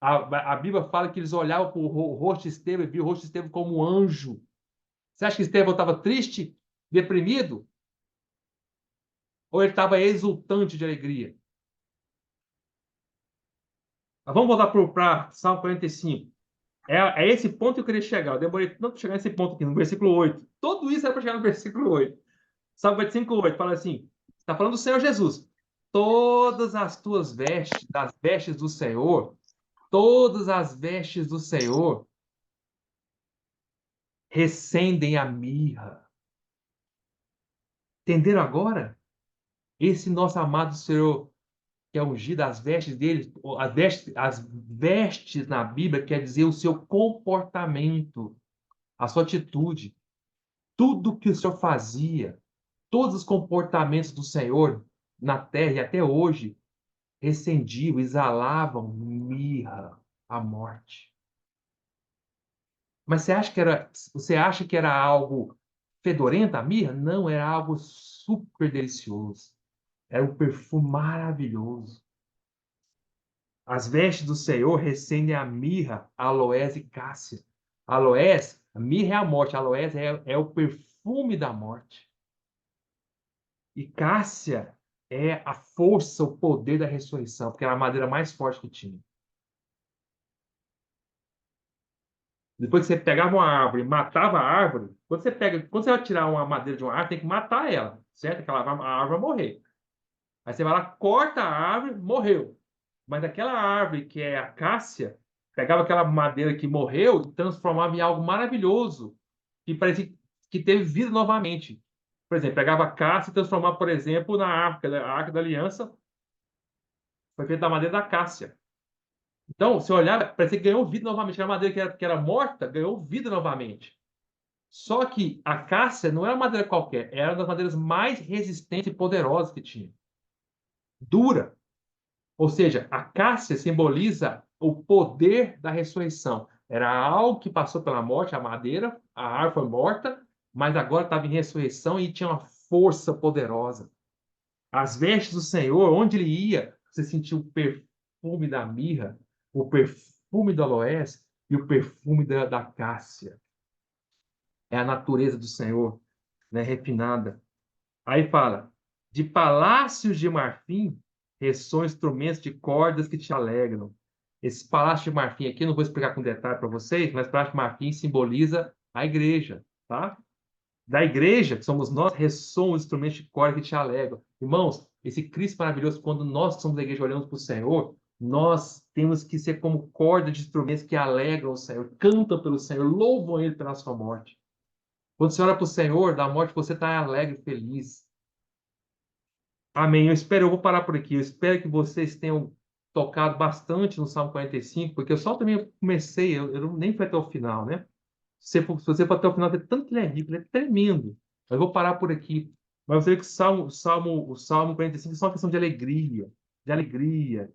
a Bíblia fala que eles olhavam para o rosto de Estevão e viam o rosto de Estevão como um anjo. Você acha que Estevão estava triste, deprimido? Ou ele estava exultante de alegria? Mas vamos voltar para Salmo 45. É esse ponto que eu queria chegar. Eu demorei tanto para chegar nesse ponto aqui, no versículo 8. Tudo isso era para chegar no versículo 8. Salmo 45, 8, fala assim: está falando do Senhor Jesus. Todas as tuas vestes, das vestes do Senhor, todas as vestes do Senhor recendem a mirra. Entenderam agora? Esse nosso amado Senhor, que é ungido, as vestes dele, as vestes na Bíblia quer dizer o seu comportamento, a sua atitude, tudo que o Senhor fazia, todos os comportamentos do Senhor na terra e até hoje recendiam, exalavam mirra, a morte. Mas você acha que era algo fedorento a mirra? Não, era algo super delicioso. Era um perfume maravilhoso. As vestes do Senhor recendem a mirra, aloés e cássia. Aloés, a mirra é a morte, aloés é o perfume da morte. E cássia é a força, o poder da ressurreição, porque era a madeira mais forte que tinha. Depois que você pegava uma árvore e matava a árvore, quando você vai tirar uma madeira de uma árvore, tem que matar ela, certo? A árvore vai morrer. Aí você vai lá, corta a árvore, morreu. Mas aquela árvore que é a cássia, pegava aquela madeira que morreu e transformava em algo maravilhoso, que parecia que teve vida novamente. Por exemplo, pegava a cássia e transformava, por exemplo, na arca, a arca da aliança, foi feita da madeira da cássia. Então, se olhar, parecia que ganhou vida novamente. A madeira que era morta ganhou vida novamente. Só que a cássia não era uma madeira qualquer, era uma das madeiras mais resistentes e poderosas que tinha. Dura. Ou seja, a cássia simboliza o poder da ressurreição. Era algo que passou pela morte, a madeira, a árvore foi morta, mas agora estava em ressurreição e tinha uma força poderosa. As vestes do Senhor, onde ele ia, você sentia o perfume da mirra, o perfume do aloés e o perfume da cássia. É a natureza do Senhor, né, refinada. Aí fala, de palácios de marfim ressoam instrumentos de cordas que te alegram. Esse palácio de marfim aqui, eu não vou explicar com detalhe para vocês, mas palácio de marfim simboliza a igreja, tá? Da igreja, que somos nós, ressoam os instrumentos de corda que te alegram. Irmãos, esse Cristo maravilhoso, quando nós que somos da igreja olhamos para o Senhor, nós temos que ser como corda de instrumentos que alegram o Senhor, cantam pelo Senhor, louvam Ele pela sua morte. Quando você olha para o Senhor, da morte, você está alegre, feliz. Amém. Eu vou parar por aqui. Eu espero que vocês tenham tocado bastante no Salmo 45, porque eu só também comecei, eu nem fui até o final, né? Se você for até o final, tem tanto que ele é rico, ele é tremendo. Eu vou parar por aqui. Mas você vê que o Salmo 45 é só uma questão de alegria,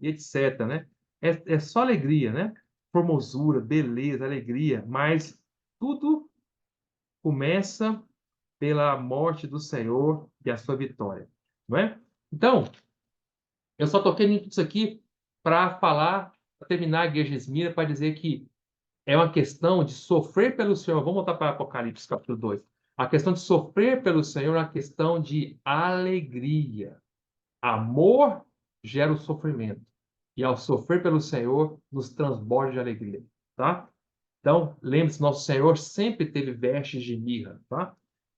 e etc, né? É só alegria, né? Formosura, beleza, alegria, mas tudo começa pela morte do Senhor e a sua vitória, não é? Então, eu só toquei nisso aqui para falar, para terminar a igreja de Esmirna, para dizer que é uma questão de sofrer pelo Senhor. Vamos voltar para Apocalipse, capítulo 2. A questão de sofrer pelo Senhor é uma questão de alegria. Amor gera o sofrimento. E ao sofrer pelo Senhor, nos transborda de alegria. Tá? Então, lembre-se, nosso Senhor sempre teve vestes de mirra. Tá?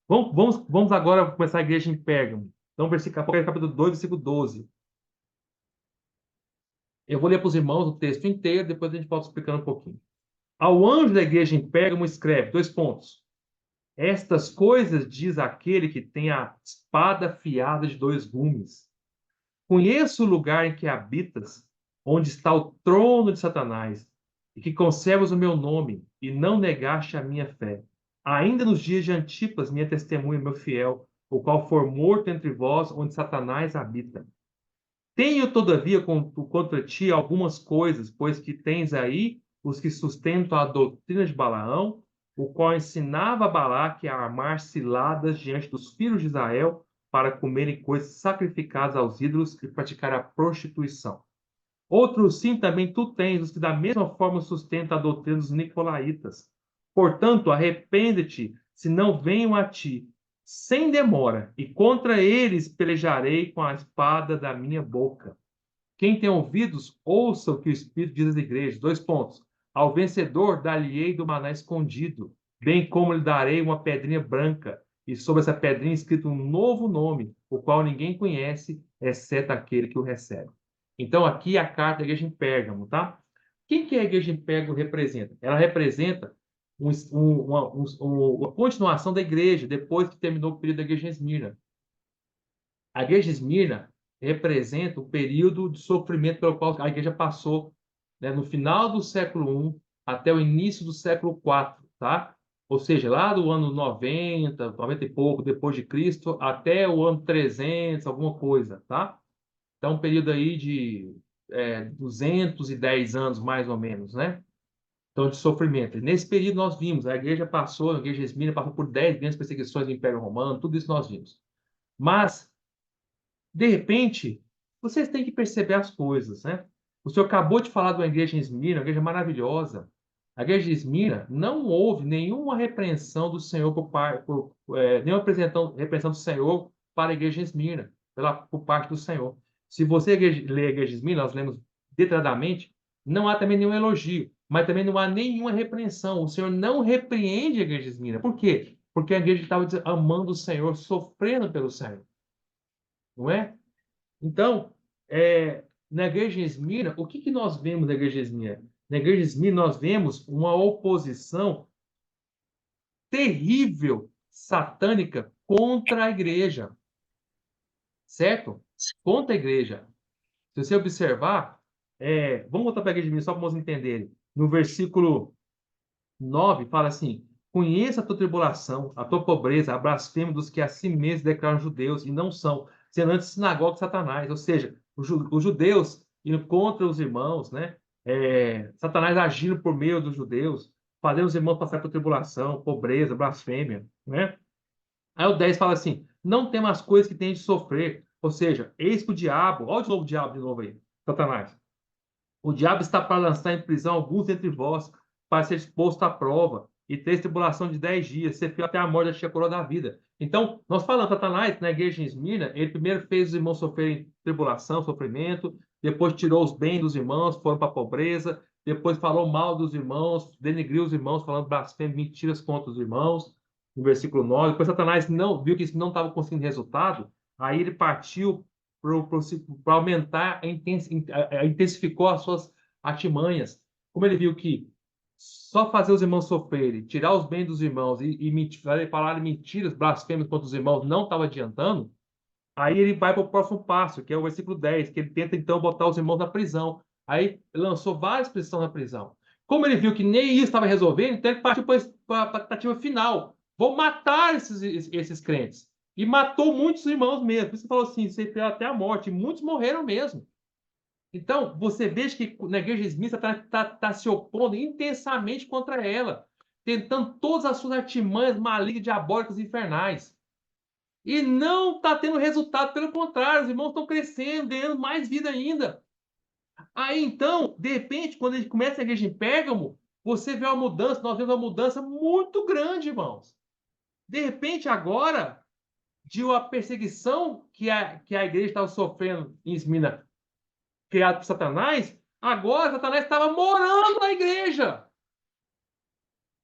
Vamos agora começar a igreja em Pérgamo. Então, Apocalipse capítulo 2, versículo 12. Eu vou ler para os irmãos o texto inteiro, depois a gente volta explicando um pouquinho. Ao anjo da igreja em Pérgamo escreve, 2 pontos. Estas coisas diz aquele que tem a espada afiada de 2 gumes. Conheço o lugar em que habitas, onde está o trono de Satanás, e que conservas o meu nome, e não negaste a minha fé. Ainda nos dias de Antipas, minha testemunha, meu fiel, o qual for morto entre vós, onde Satanás habita. Tenho, todavia, contra ti algumas coisas, pois que tens aí os que sustentam a doutrina de Balaão, o qual ensinava a Balaque a armar ciladas diante dos filhos de Israel para comerem coisas sacrificadas aos ídolos e praticar a prostituição. Outros sim também tu tens, os que da mesma forma sustentam a doutrina dos nicolaítas. Portanto, arrepende-te, se não venham a ti, sem demora, e contra eles pelejarei com a espada da minha boca. Quem tem ouvidos, ouça o que o Espírito diz às igrejas. 2 pontos. Ao vencedor dar-lhe-ei do maná escondido, bem como lhe darei uma pedrinha branca, e sobre essa pedrinha escrito um novo nome, o qual ninguém conhece, exceto aquele que o recebe. Então, aqui é a carta da igreja em Pérgamo, tá? Quem que a igreja em Pérgamo representa? Ela representa uma continuação da igreja, depois que terminou o período da igreja em Esmirna. A igreja de Esmirna representa o período de sofrimento pelo qual a igreja passou, né, no final do século I até o início do século IV, tá? Ou seja, lá do ano 90, 90 e pouco depois de Cristo, até o ano 300, alguma coisa, tá? Então, um período aí de 210 anos, mais ou menos, né? Então, de sofrimento. Nesse período nós vimos, a igreja de Esmirna passou por 10 grandes perseguições do Império Romano, tudo isso nós vimos. Mas de repente, vocês têm que perceber as coisas, né? O senhor acabou de falar de uma igreja em Esmirna, uma igreja maravilhosa. A igreja de Esmirna não houve nenhuma repreensão do Senhor nenhuma repreensão do Senhor para a igreja de Esmirna, por parte do Senhor. Se você ler a igreja de Esmirna, nós lemos detalhadamente, não há também nenhum elogio, mas também não há nenhuma repreensão. O Senhor não repreende a igreja de Esmirna. Por quê? Porque a igreja estava amando o Senhor, sofrendo pelo Senhor. Não é? Então, na igreja de Esmirna, o que nós vemos na igreja de Esmirna? Na igreja de Esmirna, nós vemos uma oposição terrível, satânica, contra a igreja. Certo? Contra a igreja. Se você observar, vamos voltar para a igreja de Esmirna, só para vocês entenderem. No versículo 9, fala assim: conheça a tua tribulação, a tua pobreza, a blasfêmia dos que a si mesmos declaram judeus e não são, sendo antes sinagoga de Satanás. Ou seja, os judeus indo contra os irmãos, né? Satanás agindo por meio dos judeus, fazendo os irmãos passar por tribulação, pobreza, blasfêmia, né? Aí o 10 fala assim: não temas as coisas que tens de sofrer. Ou seja, eis que o diabo, olha o diabo de novo aí, Satanás. O diabo está para lançar em prisão alguns entre vós, para ser exposto à prova, e ter tribulação de 10 dias, ser fiel até a morte, da coroa da vida. Então, nós falamos, Satanás, na igreja em Esmirna, ele primeiro fez os irmãos sofrerem tribulação, sofrimento, depois tirou os bens dos irmãos, foram para a pobreza, depois falou mal dos irmãos, denegriu os irmãos, falando blasfêmias, mentiras contra os irmãos, no versículo 9. Depois Satanás não viu que isso não estava conseguindo resultado, aí ele partiu para aumentar, intensificou as suas artimanhas. Como ele viu que só fazer os irmãos sofrerem, tirar os bens dos irmãos e falar mentiras, blasfêmias contra os irmãos não estava adiantando, aí ele vai para o próximo passo, que é o versículo 10, que ele tenta então botar os irmãos na prisão. Aí lançou várias pessoas na prisão. Como ele viu que nem isso estava resolvendo, então ele partiu para a tentativa final. Vou matar esses crentes. E matou muitos irmãos mesmo. Por isso que falou assim, você fez até a morte. E muitos morreram mesmo. Então, você veja que na igreja Smith está se opondo intensamente contra ela, tentando todas as suas artimanhas malignas, diabólicas e infernais. E não está tendo resultado, pelo contrário, os irmãos estão crescendo, ganhando mais vida ainda. Aí então, de repente, quando a gente começa a igreja em Pérgamo, você vê uma mudança, nós vemos uma mudança muito grande, irmãos. De repente, agora, de uma perseguição que a igreja estava sofrendo em Esmina, criado por Satanás, agora Satanás estava morando na igreja.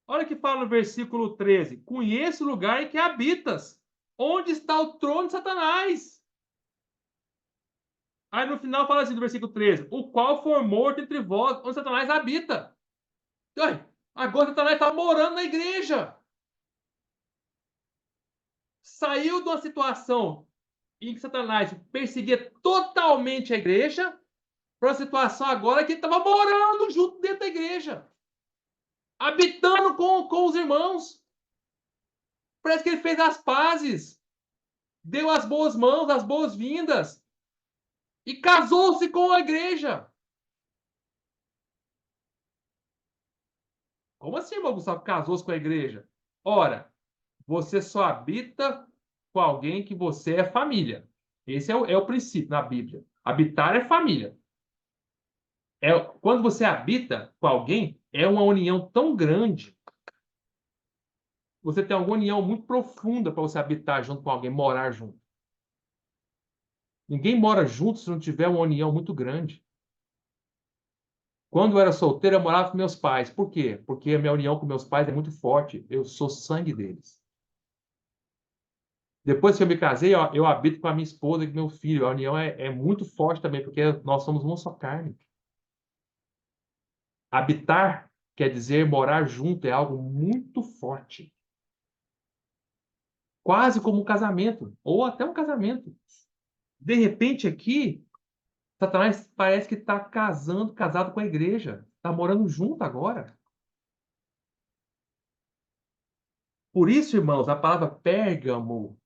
Olha o que fala no versículo 13: conheço o lugar em que habitas, onde está o trono de Satanás. Aí no final fala assim, do versículo 13: o qual for morto entre vós, onde Satanás habita. Então, agora Satanás está morando na igreja. Saiu de uma situação em que Satanás perseguia totalmente a igreja, para uma situação agora que ele estava morando junto dentro da igreja, habitando com os irmãos. Parece que ele fez as pazes, deu as boas mãos, as boas-vindas e casou-se com a igreja. Como assim, irmão Gustavo, casou-se com a igreja? Ora, você só habita com alguém que você é família. Esse é o princípio na Bíblia. Habitar é família. Quando você habita com alguém, é uma união tão grande. Você tem uma união muito profunda para você habitar junto com alguém, morar junto. Ninguém mora junto se não tiver uma união muito grande. Quando eu era solteiro, eu morava com meus pais. Por quê? Porque a minha união com meus pais é muito forte. Eu sou sangue deles. Depois que eu me casei, eu habito com a minha esposa e com meu filho. A união é muito forte também, porque nós somos uma só carne. Habitar quer dizer morar junto, é algo muito forte. Quase como um casamento, ou até um casamento. De repente, aqui, Satanás parece que está casado com a igreja. Está morando junto agora. Por isso, irmãos, a palavra Pérgamo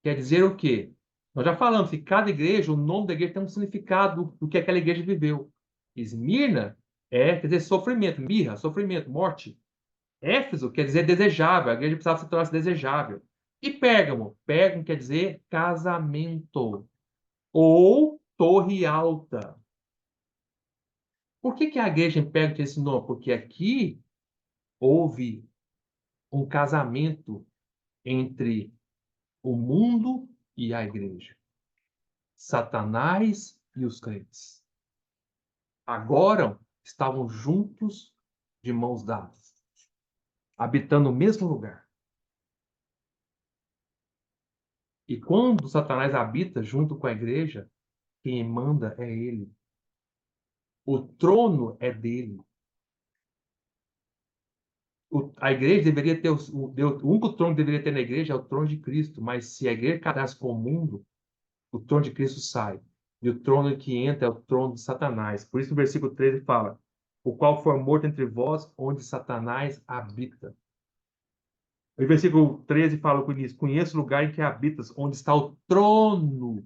quer dizer o quê? Nós já falamos que cada igreja, o nome da igreja tem um significado do que aquela igreja viveu. Esmirna quer dizer sofrimento, mirra, sofrimento, morte. Éfeso quer dizer desejável, a igreja precisava se tornar desejável. E Pérgamo? Pérgamo quer dizer casamento ou torre alta. Por que a igreja em Pérgamo tinha esse nome? Porque aqui houve um casamento entre o mundo e a igreja. Satanás e os crentes. Agora estavam juntos de mãos dadas, habitando o mesmo lugar. E quando Satanás habita junto com a igreja, quem manda é ele. O trono é dele. A igreja deveria ter o único trono que deveria ter na igreja é o trono de Cristo, mas se a igreja cadastra com o mundo, o trono de Cristo sai. E o trono que entra é o trono de Satanás. Por isso o versículo 13 fala: o qual for morto entre vós, onde Satanás habita. O versículo 13 fala com isso: conheço o lugar em que habitas, onde está o trono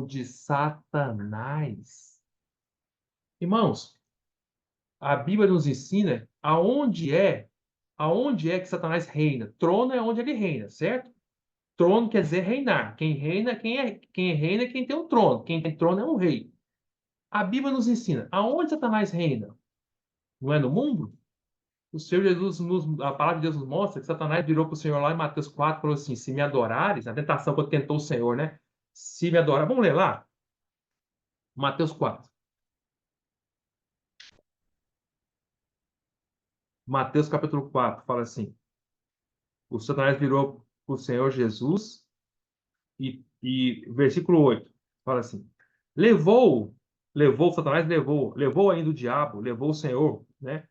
de Satanás. Irmãos, a Bíblia nos ensina aonde é que Satanás reina. Trono é onde ele reina, certo? Trono quer dizer reinar. Quem reina, quem reina é quem tem um trono. Quem tem trono é um rei. A Bíblia nos ensina aonde Satanás reina. Não é no mundo? O Senhor Jesus, a palavra de Deus nos mostra que Satanás virou para o Senhor lá em Mateus 4 e falou assim: se me adorares, a tentação quando tentou o Senhor, né? Se me adorar, vamos ler lá? Mateus 4. Mateus capítulo 4 fala assim: o Satanás virou para o Senhor Jesus e versículo 8 fala assim: Satanás levou ainda o diabo, levou o Senhor, né?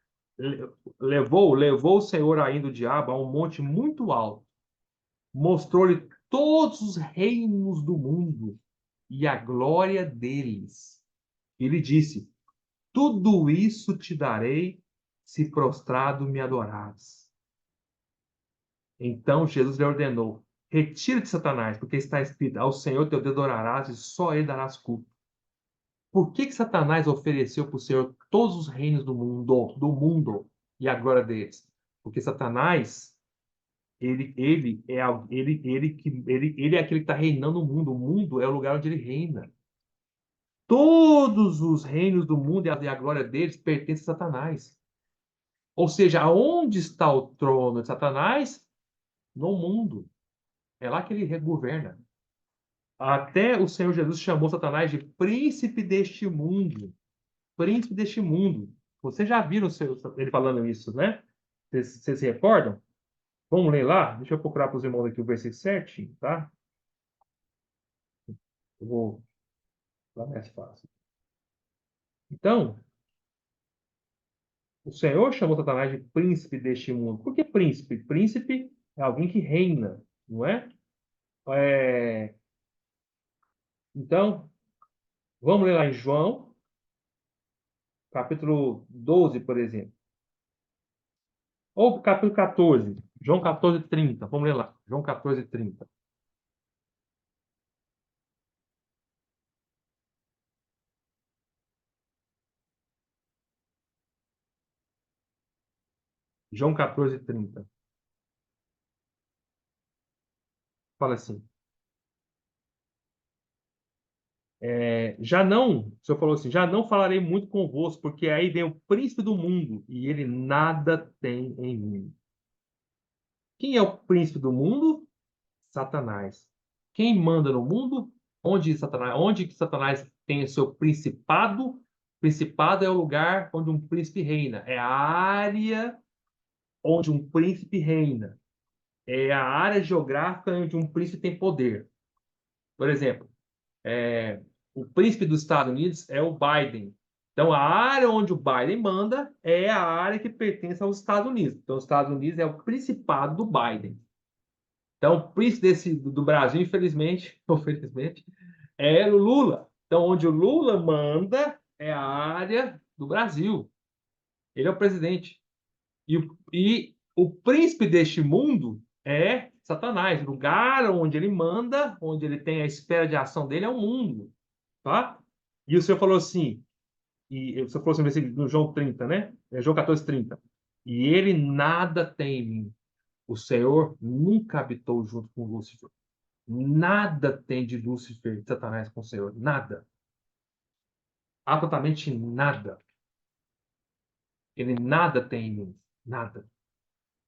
Levou o Senhor ainda o diabo a um monte muito alto, mostrou-lhe todos os reinos do mundo e a glória deles. Ele disse: tudo isso te darei se prostrado me adorares. Então Jesus lhe ordenou: retira-te, Satanás, porque está escrito: ao Senhor teu Deus adorarás e só ele darás culto. Por que Satanás ofereceu para o Senhor todos os reinos do mundo e a glória deles? Porque Satanás, ele é aquele que está reinando no mundo. O mundo é o lugar onde ele reina. Todos os reinos do mundo e a glória deles pertencem a Satanás. Ou seja, aonde está o trono de Satanás? No mundo. É lá que ele governa. Até o Senhor Jesus chamou Satanás de príncipe deste mundo. Príncipe deste mundo. Vocês já viram ele falando isso, né? Vocês se recordam? Vamos ler lá? Deixa eu procurar para os irmãos aqui o versículo certinho, tá? Eu vou lá mais fácil. Então, o Senhor chamou Satanás de príncipe deste mundo. Por que príncipe? Príncipe é alguém que reina, não é? É, então, vamos ler lá em João, capítulo 12, por exemplo. Ou capítulo 14. João 14, 30. Vamos ler lá. João 14, 30. João 14, 30. Fala assim. Já não, o senhor falou assim, já não falarei muito convosco, porque aí vem o príncipe do mundo e ele nada tem em mim. Quem é o príncipe do mundo? Satanás. Quem manda no mundo? Onde que Satanás tem o seu principado? Principado é o lugar onde um príncipe reina. É a área onde um príncipe reina. É a área geográfica onde um príncipe tem poder. Por exemplo, o príncipe dos Estados Unidos é o Biden. Então, a área onde o Biden manda é a área que pertence aos Estados Unidos. Então, os Estados Unidos é o principado do Biden. Então, o príncipe do Brasil, infelizmente, é o Lula. Então, onde o Lula manda é a área do Brasil. Ele é o presidente. E o príncipe deste mundo é Satanás. O lugar onde ele manda, onde ele tem a esfera de ação dele é o mundo. Tá? E o Senhor falou assim, o Senhor falou assim no João 30, né? João 14, 30. E ele nada tem em mim. O Senhor nunca habitou junto com Lúcifer. Nada tem de Lúcifer, de Satanás com o Senhor. Nada. Absolutamente nada. Ele nada tem em mim. Nada.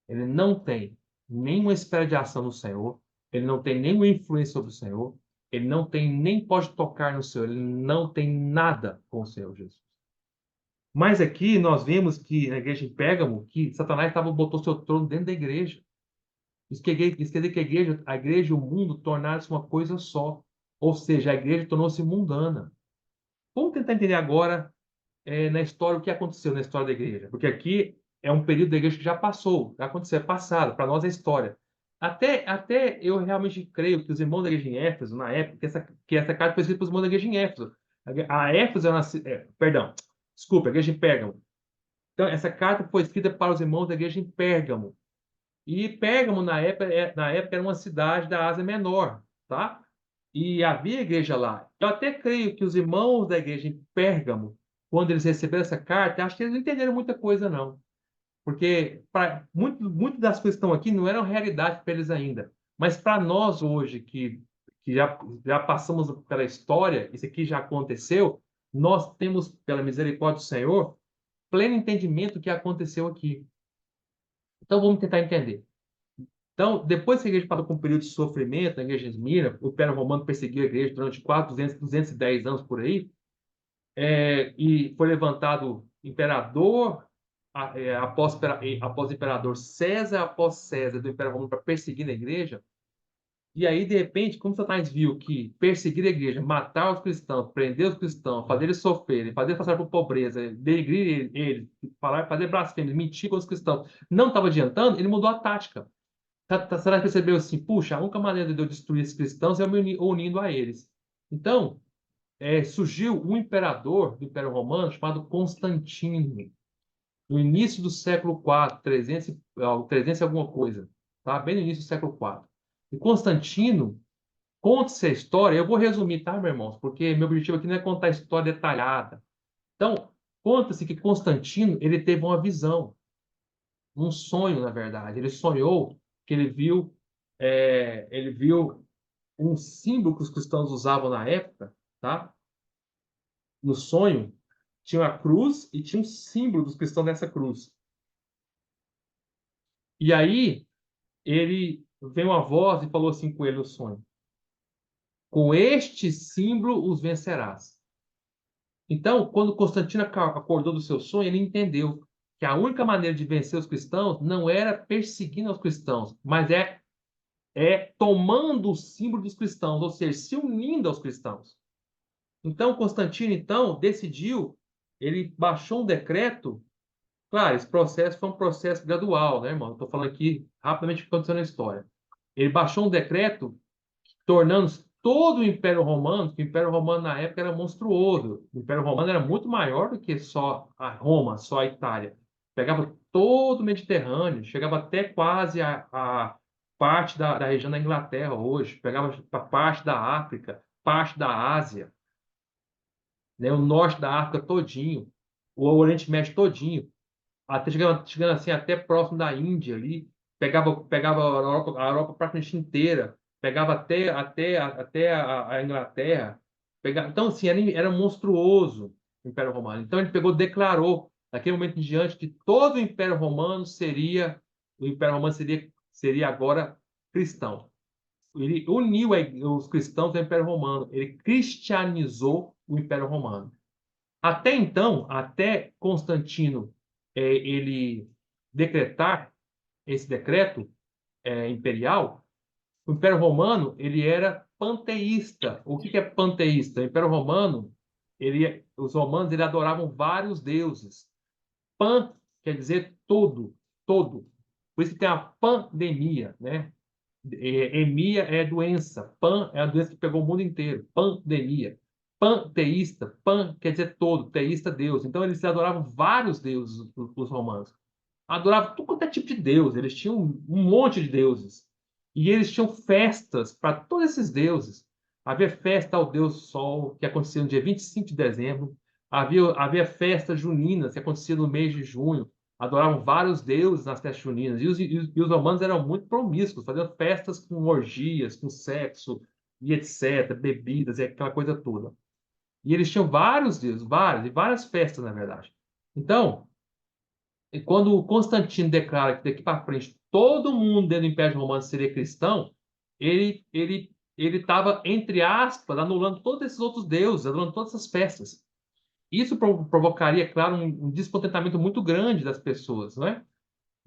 Ele não tem nenhuma esfera de ação no Senhor. Ele não tem nenhuma influência sobre o Senhor. Ele não tem, nem pode tocar no Senhor. Ele não tem nada com o Senhor Jesus. Mas aqui nós vemos que na igreja de Pérgamo, que Satanás botou seu trono dentro da igreja. Isso quer dizer que a igreja e o mundo tornaram-se uma coisa só. Ou seja, a igreja tornou-se mundana. Vamos tentar entender agora na história o que aconteceu na história da igreja. Porque aqui é um período da igreja que já passou, já aconteceu, é passado. Para nós é história. Até eu realmente creio que os irmãos da igreja em Éfeso, na época, que essa carta foi escrita para os irmãos da igreja em Éfeso. A Éfeso era perdão, desculpa, a igreja em Pérgamo. Então, essa carta foi escrita para os irmãos da igreja em Pérgamo. E Pérgamo, na época era uma cidade da Ásia Menor, tá? E havia igreja lá. Eu até creio que os irmãos da igreja em Pérgamo, quando eles receberam essa carta, acho que eles não entenderam muita coisa, não. Porque muito das coisas que estão aqui não eram realidade para eles ainda. Mas para nós hoje, que já passamos pela história, isso aqui já aconteceu, nós temos, pela misericórdia do Senhor, pleno entendimento do que aconteceu aqui. Então vamos tentar entender. Então, depois que a igreja passou por um período de sofrimento, na igreja de Esmirna, o Império Romano perseguiu a igreja durante 210 anos por aí, e foi levantado imperador, após o imperador César, após César do Império Romano para perseguir a igreja. E aí, de repente, como Satanás viu que perseguir a igreja, matar os cristãos, prender os cristãos, fazer eles sofrerem, fazer eles passarem por pobreza, denegrir eles, fazer blasfêmias, mentir com os cristãos, não estava adiantando, ele mudou a tática. Satanás percebeu assim, puxa, a única maneira de eu destruir esses cristãos é eu me unindo a eles. Então, surgiu um imperador do Império Romano chamado Constantino, no início do século IV, 300 e alguma coisa, tá? Bem no início do século IV. E Constantino conta essa história, eu vou resumir, tá, meus irmãos? Porque meu objetivo aqui não é contar a história detalhada. Então, conta-se que Constantino, ele teve uma visão, um sonho, na verdade. Ele sonhou que ele viu um símbolo que os cristãos usavam na época, tá? No sonho, tinha a cruz e tinha um símbolo dos cristãos nessa cruz. E aí, ele veio uma voz e falou assim com ele no sonho: com este símbolo os vencerás. Então, quando Constantino acordou do seu sonho, ele entendeu que a única maneira de vencer os cristãos não era perseguindo os cristãos, mas é tomando o símbolo dos cristãos, ou seja, se unindo aos cristãos. Então, Constantino, então, decidiu, ele baixou um decreto. Claro, esse processo foi um processo gradual, né, irmão? Estou falando aqui rapidamente o que aconteceu na história. Ele baixou um decreto tornando todo o Império Romano, que o Império Romano na época era monstruoso. O Império Romano era muito maior do que só a Roma, só a Itália. Pegava todo o Mediterrâneo, chegava até quase a parte da região da Inglaterra hoje, pegava a parte da África, parte da Ásia, né, o norte da África todinho, o Oriente Médio todinho, até chegando assim até próximo da Índia ali, pegava a Europa praticamente inteira, pegava até a Inglaterra, então assim era monstruoso o Império Romano. Então ele declarou naquele momento em diante que todo o Império Romano seria agora cristão. Ele uniu os cristãos ao Império Romano, ele cristianizou o Império Romano. Até então, até Constantino ele decretar esse decreto imperial, o Império Romano ele era panteísta. O que é panteísta? O Império Romano, os romanos ele adoravam vários deuses. Pan quer dizer todo, todo. Por isso que tem a pandemia, né? Emia é doença, pan é a doença que pegou o mundo inteiro, pandemia. Panteísta, pan quer dizer todo, teísta Deus. Então eles adoravam vários deuses, os romanos. Adoravam tudo quanto é tipo de deus, eles tinham um monte de deuses. E eles tinham festas para todos esses deuses. Havia festa ao Deus Sol, que acontecia no dia 25 de dezembro. Havia festa junina, que acontecia no mês de junho. Adoravam vários deuses nas festas juninas. E os romanos eram muito promíscuos, faziam festas com orgias, com sexo e etc., bebidas e aquela coisa toda. E eles tinham vários deuses, vários, e várias festas, na verdade. Então, e quando o Constantino declara que daqui para frente todo mundo dentro do Império Romano seria cristão, ele estava, entre aspas, anulando todos esses outros deuses, anulando todas essas festas. Isso provocaria, claro, um descontentamento muito grande das pessoas, não é?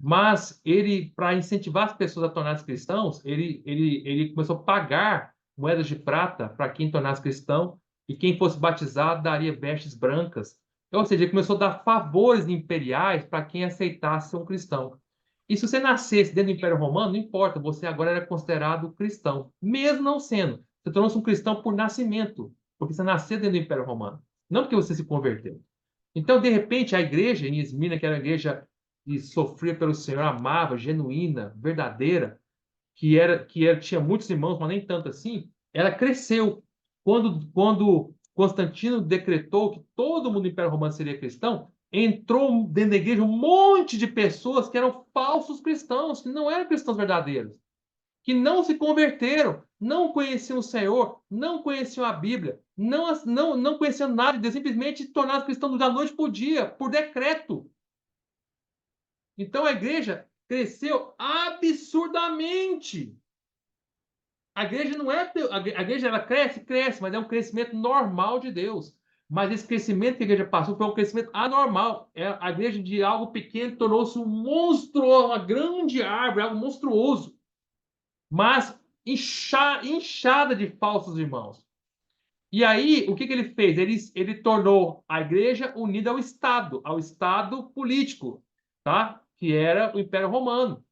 Mas ele, para incentivar as pessoas a tornar-se cristãos, ele começou a pagar moedas de prata para quem tornasse cristão, e quem fosse batizado daria vestes brancas. Ou seja, ele começou a dar favores imperiais para quem aceitasse ser um cristão. E se você nascesse dentro do Império Romano, não importa, você agora era considerado cristão, mesmo não sendo. Você tornou-se um cristão por nascimento, porque você nasceu dentro do Império Romano, não porque você se converteu. Então, de repente, a igreja em Esmirna, que era a igreja que sofria pelo Senhor, amava, genuína, verdadeira, tinha muitos irmãos, mas nem tanto assim, ela cresceu. Quando Constantino decretou que todo mundo do Império Romano seria cristão, entrou dentro da igreja um monte de pessoas que eram falsos cristãos, que não eram cristãos verdadeiros, que não se converteram, não conheciam o Senhor, não conheciam a Bíblia, não conheciam nada de Deus, simplesmente se tornaram cristãos da noite para o dia, por decreto. Então a igreja cresceu absurdamente. A igreja não é. A igreja ela cresce, cresce, mas é um crescimento normal de Deus. Mas esse crescimento que a igreja passou foi um crescimento anormal. A igreja de algo pequeno tornou-se um monstro, uma grande árvore, algo monstruoso. Mas inchada de falsos irmãos. E aí, o que ele fez? Ele tornou a igreja unida ao Estado político, tá? Que era o Império Romano.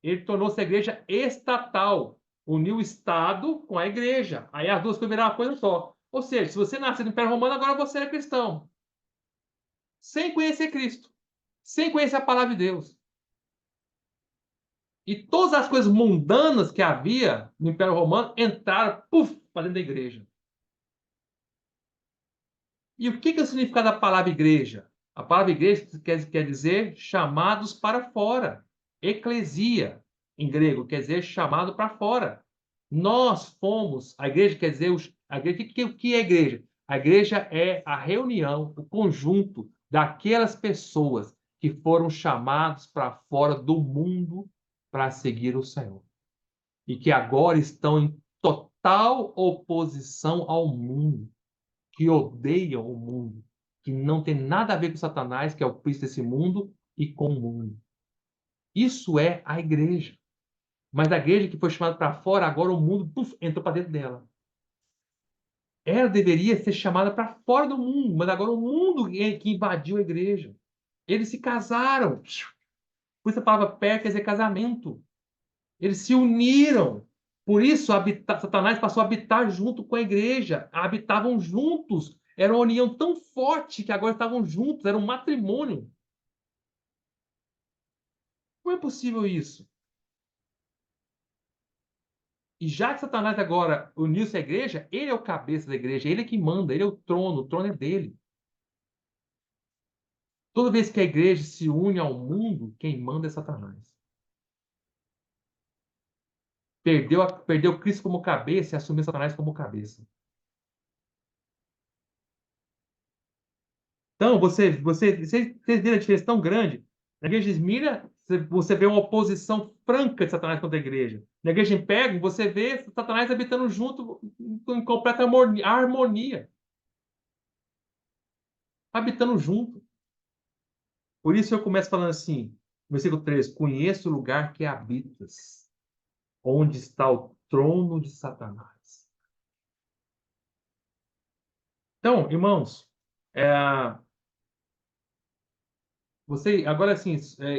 Ele tornou-se a igreja estatal, uniu o Estado com a igreja. Aí as duas coisas viraram uma coisa só. Ou seja, se você nasceu no Império Romano, agora você é cristão, sem conhecer Cristo, sem conhecer a palavra de Deus. E todas as coisas mundanas que havia no Império Romano entraram, puf, para dentro da igreja. E o que é o significado da palavra igreja? A palavra igreja quer dizer chamados para fora. Eclesia, em grego, quer dizer chamado para fora. Nós fomos, a igreja quer dizer, o que é a igreja? A igreja é a reunião, o conjunto daquelas pessoas que foram chamados para fora do mundo para seguir o Senhor. E que agora estão em total oposição ao mundo, que odeiam o mundo, que não tem nada a ver com Satanás, que é o príncipe desse mundo, e com o mundo. Isso é a igreja. Mas a igreja que foi chamada para fora, agora o mundo puf, entrou para dentro dela. Ela deveria ser chamada para fora do mundo, mas agora o mundo é que invadiu a igreja. Eles se casaram. Por isso a palavra pé quer dizer casamento. Eles se uniram. Por isso, Satanás passou a habitar junto com a igreja. Habitavam juntos. Era uma união tão forte que agora estavam juntos. Era um matrimônio. Como é possível isso? E já que Satanás agora uniu-se à igreja, ele é o cabeça da igreja, ele é que manda, ele é o trono é dele. Toda vez que a igreja se une ao mundo, quem manda é Satanás. Perdeu Cristo como cabeça e assumiu Satanás como cabeça. Então, vocês viram a diferença tão grande? Na igreja de Esmira, você vê uma oposição franca de Satanás contra a igreja. Na igreja em Pérgamo, você vê Satanás habitando junto em completa harmonia. Habitando junto. Por isso eu começo falando assim, versículo 3: conheço o lugar que habitas, onde está o trono de Satanás. Então, irmãos, é, agora assim,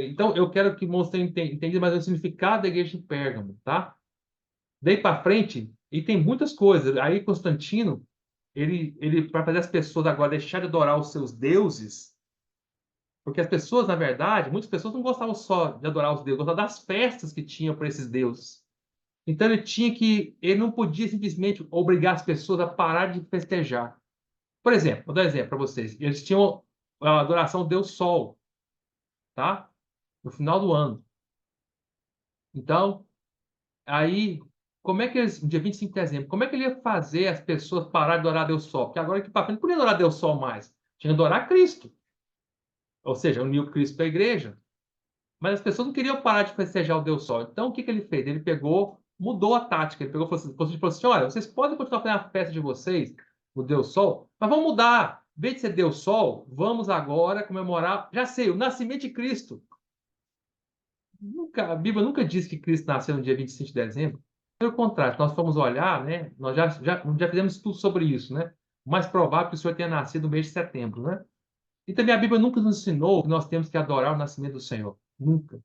então eu quero que você entenda mais o significado da igreja de Pérgamo, tá? Daí para frente, e tem muitas coisas. Aí Constantino, ele para fazer as pessoas agora deixar de adorar os seus deuses, porque as pessoas, na verdade, muitas pessoas não gostavam só de adorar os deuses, gostavam das festas que tinham para esses deuses. Então ele não podia simplesmente obrigar as pessoas a parar de festejar. Por exemplo, vou dar um exemplo para vocês. Eles tinham a adoração ao Deus Sol, tá? No final do ano. Então, aí como é que eles, no dia 25 de dezembro, como é que ele ia fazer as pessoas parar de adorar a Deus Sol? Porque agora aqui para frente não podia adorar a Deus Sol mais. Tinha que adorar Cristo. Ou seja, uniu Cristo à igreja. Mas as pessoas não queriam parar de festejar o Deus Sol. Então, o que ele fez? Ele pegou, mudou a tática. Ele pegou e falou assim: olha, vocês podem continuar fazendo a festa de vocês, o Deus Sol, mas vamos mudar. Em vez de ser Deus Sol, vamos agora comemorar, já sei, o nascimento de Cristo. A Bíblia nunca diz que Cristo nasceu no dia 25 de dezembro. Pelo contrário, nós fomos olhar, né? Nós já fizemos tudo sobre isso, né? O mais provável é que o Senhor tenha nascido no mês de setembro, né? E também a Bíblia nunca nos ensinou que nós temos que adorar o nascimento do Senhor. Nunca.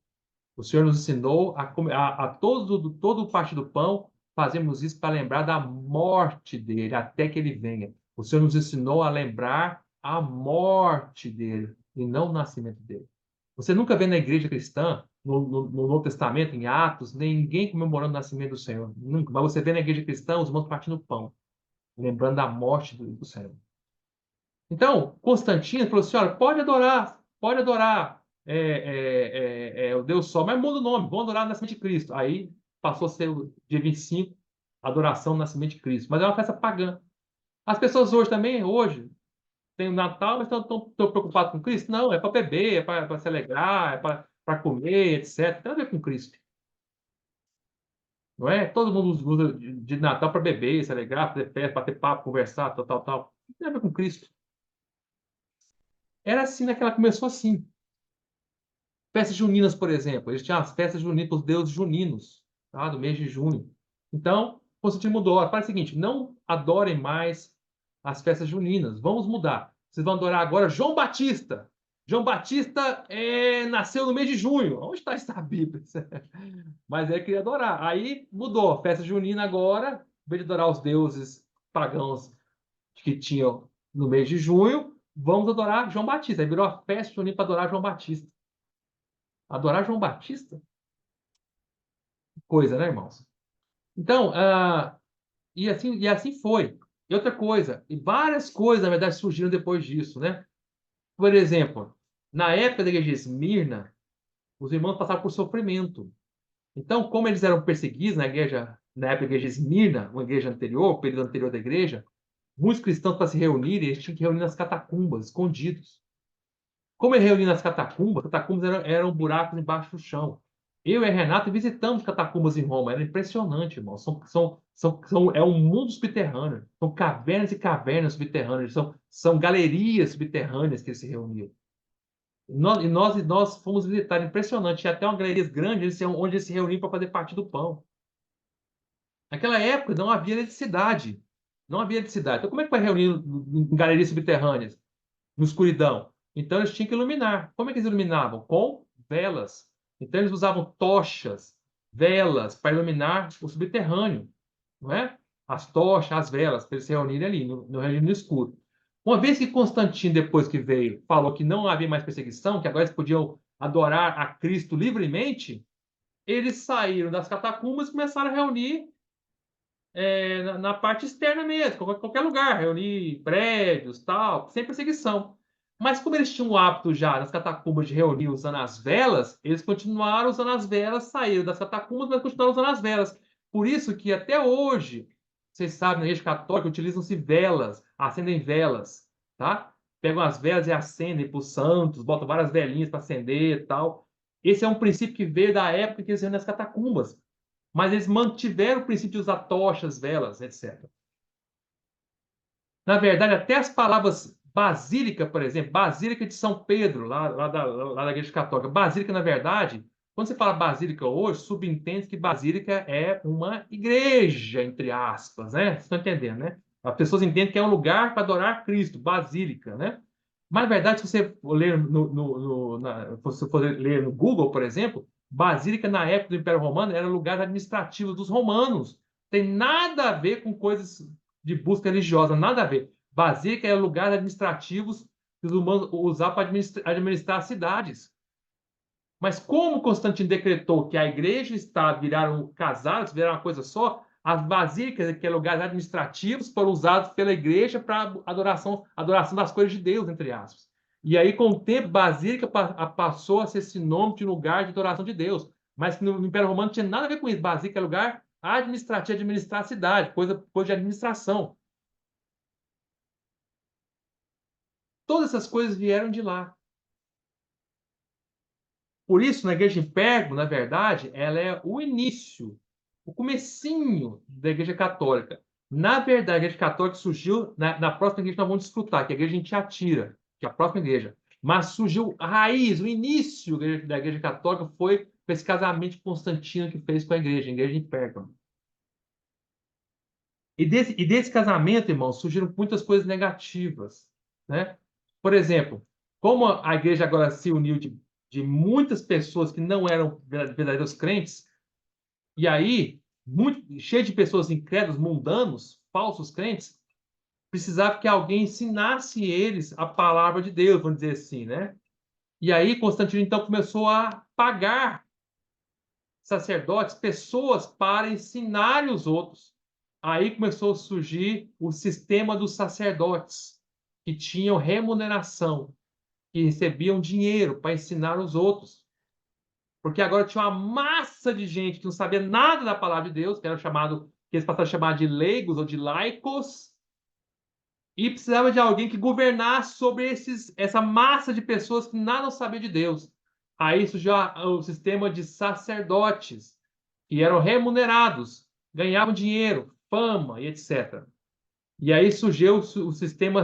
O Senhor nos ensinou a todo o parte do pão, fazemos isso para lembrar da morte dele, até que ele venha. O Senhor nos ensinou a lembrar a morte dele, e não o nascimento dele. Você nunca vê na igreja cristã, no Novo Testamento, em Atos, ninguém comemorando o nascimento do Senhor. Nunca. Mas você vê na igreja cristã os irmãos partindo pão, lembrando da morte do Senhor. Então, Constantino falou assim: olha, pode adorar o Deus Sol, mas muda o nome, vamos adorar o nascimento de Cristo. Aí passou a ser o dia 25, adoração do nascimento de Cristo. Mas é uma festa pagã. As pessoas hoje, tem o Natal, mas estão preocupadas com Cristo? Não, é para beber, é para se alegrar, é para comer, etc. Não tem a ver com Cristo. Não é? Todo mundo usa de Natal para beber, se alegrar, fazer festa, bater papo, conversar, tal, tal, tal. Não tem a ver com Cristo. Era assim, naquela começou assim. Festas juninas, por exemplo. Eles tinham as festas juninas para os deuses juninos, tá? Do mês de junho. Então, Constantino mudou. Faz o seguinte: não adorem mais as festas juninas. Vamos mudar. Vocês vão adorar agora João Batista. João Batista nasceu no mês de junho. Onde está essa Bíblia? Mas ele queria adorar. Aí mudou. Festa junina agora, em vez de adorar os deuses pagãos que tinham no mês de junho, vamos adorar João Batista. Aí virou a festa junina para adorar João Batista. Adorar João Batista? Coisa, né, irmãos? Então, e assim foi. E outra coisa, e várias coisas, na verdade, surgiram depois disso, né? Por exemplo, na época da igreja de Esmirna, os irmãos passaram por sofrimento. Então, como eles eram perseguidos na época da igreja de Esmirna, uma igreja anterior, o período anterior da igreja, muitos cristãos, para se reunirem, eles tinham que reunir nas catacumbas, escondidos. Como ele reuniu nas catacumbas eram buracos embaixo do chão. Eu e a Renata visitamos catacumbas em Roma. Era impressionante, irmão. É um mundo subterrâneo. São cavernas e cavernas subterrâneas. São galerias subterrâneas que eles se reuniam. E nós fomos visitar. Impressionante. Tinha até uma galeria grande onde eles se reuniam para fazer parte do pão. Naquela época não havia eletricidade. Não havia eletricidade. Então, como é que vai reunir em galerias subterrâneas? Na escuridão. Então eles tinham que iluminar. Como é que eles iluminavam? Com velas. Então eles usavam tochas, velas, para iluminar o subterrâneo, não é? As tochas, as velas, para eles se reunirem ali, no regime no escuro. Uma vez que Constantino, depois que veio, falou que não havia mais perseguição, que agora eles podiam adorar a Cristo livremente, eles saíram das catacumbas e começaram a reunir na parte externa mesmo, qualquer lugar, reunir prédios, tal, sem perseguição. Mas como eles tinham o hábito já nas catacumbas de reunir usando as velas, eles continuaram usando as velas, saíram das catacumbas, mas continuaram usando as velas. Por isso que até hoje, vocês sabem, na igreja católica utilizam-se velas, acendem velas, tá? Pegam as velas e acendem para os santos, botam várias velinhas para acender e tal. Esse é um princípio que veio da época que eles iam nas catacumbas. Mas eles mantiveram o princípio de usar tochas, velas, etc. Na verdade, até as palavras basílica, por exemplo, Basílica de São Pedro, lá da Igreja Católica. Basílica, na verdade, quando você fala basílica hoje, subentende que basílica é uma igreja, entre aspas, né? Vocês estão entendendo, né? As pessoas entendem que é um lugar para adorar Cristo, basílica, né? Mas, na verdade, se você for ler no Google, por exemplo, basílica na época do Império Romano era lugar administrativo dos romanos. Tem nada a ver com coisas de busca religiosa, nada a ver. Basílica era lugar administrativos que os romanos usavam para administrar cidades. Mas como Constantino decretou que a igreja e o Estado viraram casados, viraram uma coisa só, as basílicas, que é lugares administrativos, foram usados pela igreja para adoração das coisas de Deus, entre aspas. E aí, com o tempo, basílica passou a ser sinônimo de lugar de adoração de Deus. Mas no Império Romano não tinha nada a ver com isso. Basílica é lugar Administrativo, administrar a cidade, coisa de administração. Todas essas coisas vieram de lá. Por isso, na igreja de Pérgamo, na verdade, ela é o início, o comecinho da igreja católica. Na verdade, a igreja católica surgiu na próxima igreja que nós vamos desfrutar, que é a igreja em Tiatira, que é a próxima igreja. Mas surgiu a raiz, o início da igreja católica foi com esse casamento de Constantino que fez com a igreja em Pérgamo. E desse casamento, irmão, surgiram muitas coisas negativas, né? Por exemplo, como a igreja agora se uniu de muitas pessoas que não eram verdadeiros crentes, e aí, cheio de pessoas incrédulos, mundanos, falsos crentes, precisava que alguém ensinasse eles a palavra de Deus, vamos dizer assim, né? E aí, Constantino, então, começou a pagar sacerdotes, pessoas para ensinarem os outros. Aí começou a surgir o sistema dos sacerdotes, que tinham remuneração, que recebiam dinheiro para ensinar os outros. Porque agora tinha uma massa de gente que não sabia nada da palavra de Deus, que era chamado, que eles passaram a chamar de leigos ou de laicos, e precisava de alguém que governasse sobre essa massa de pessoas que nada não sabiam de Deus. Aí surgiu o sistema de sacerdotes, que eram remunerados, ganhavam dinheiro, fama e etc. E aí surgiu o sistema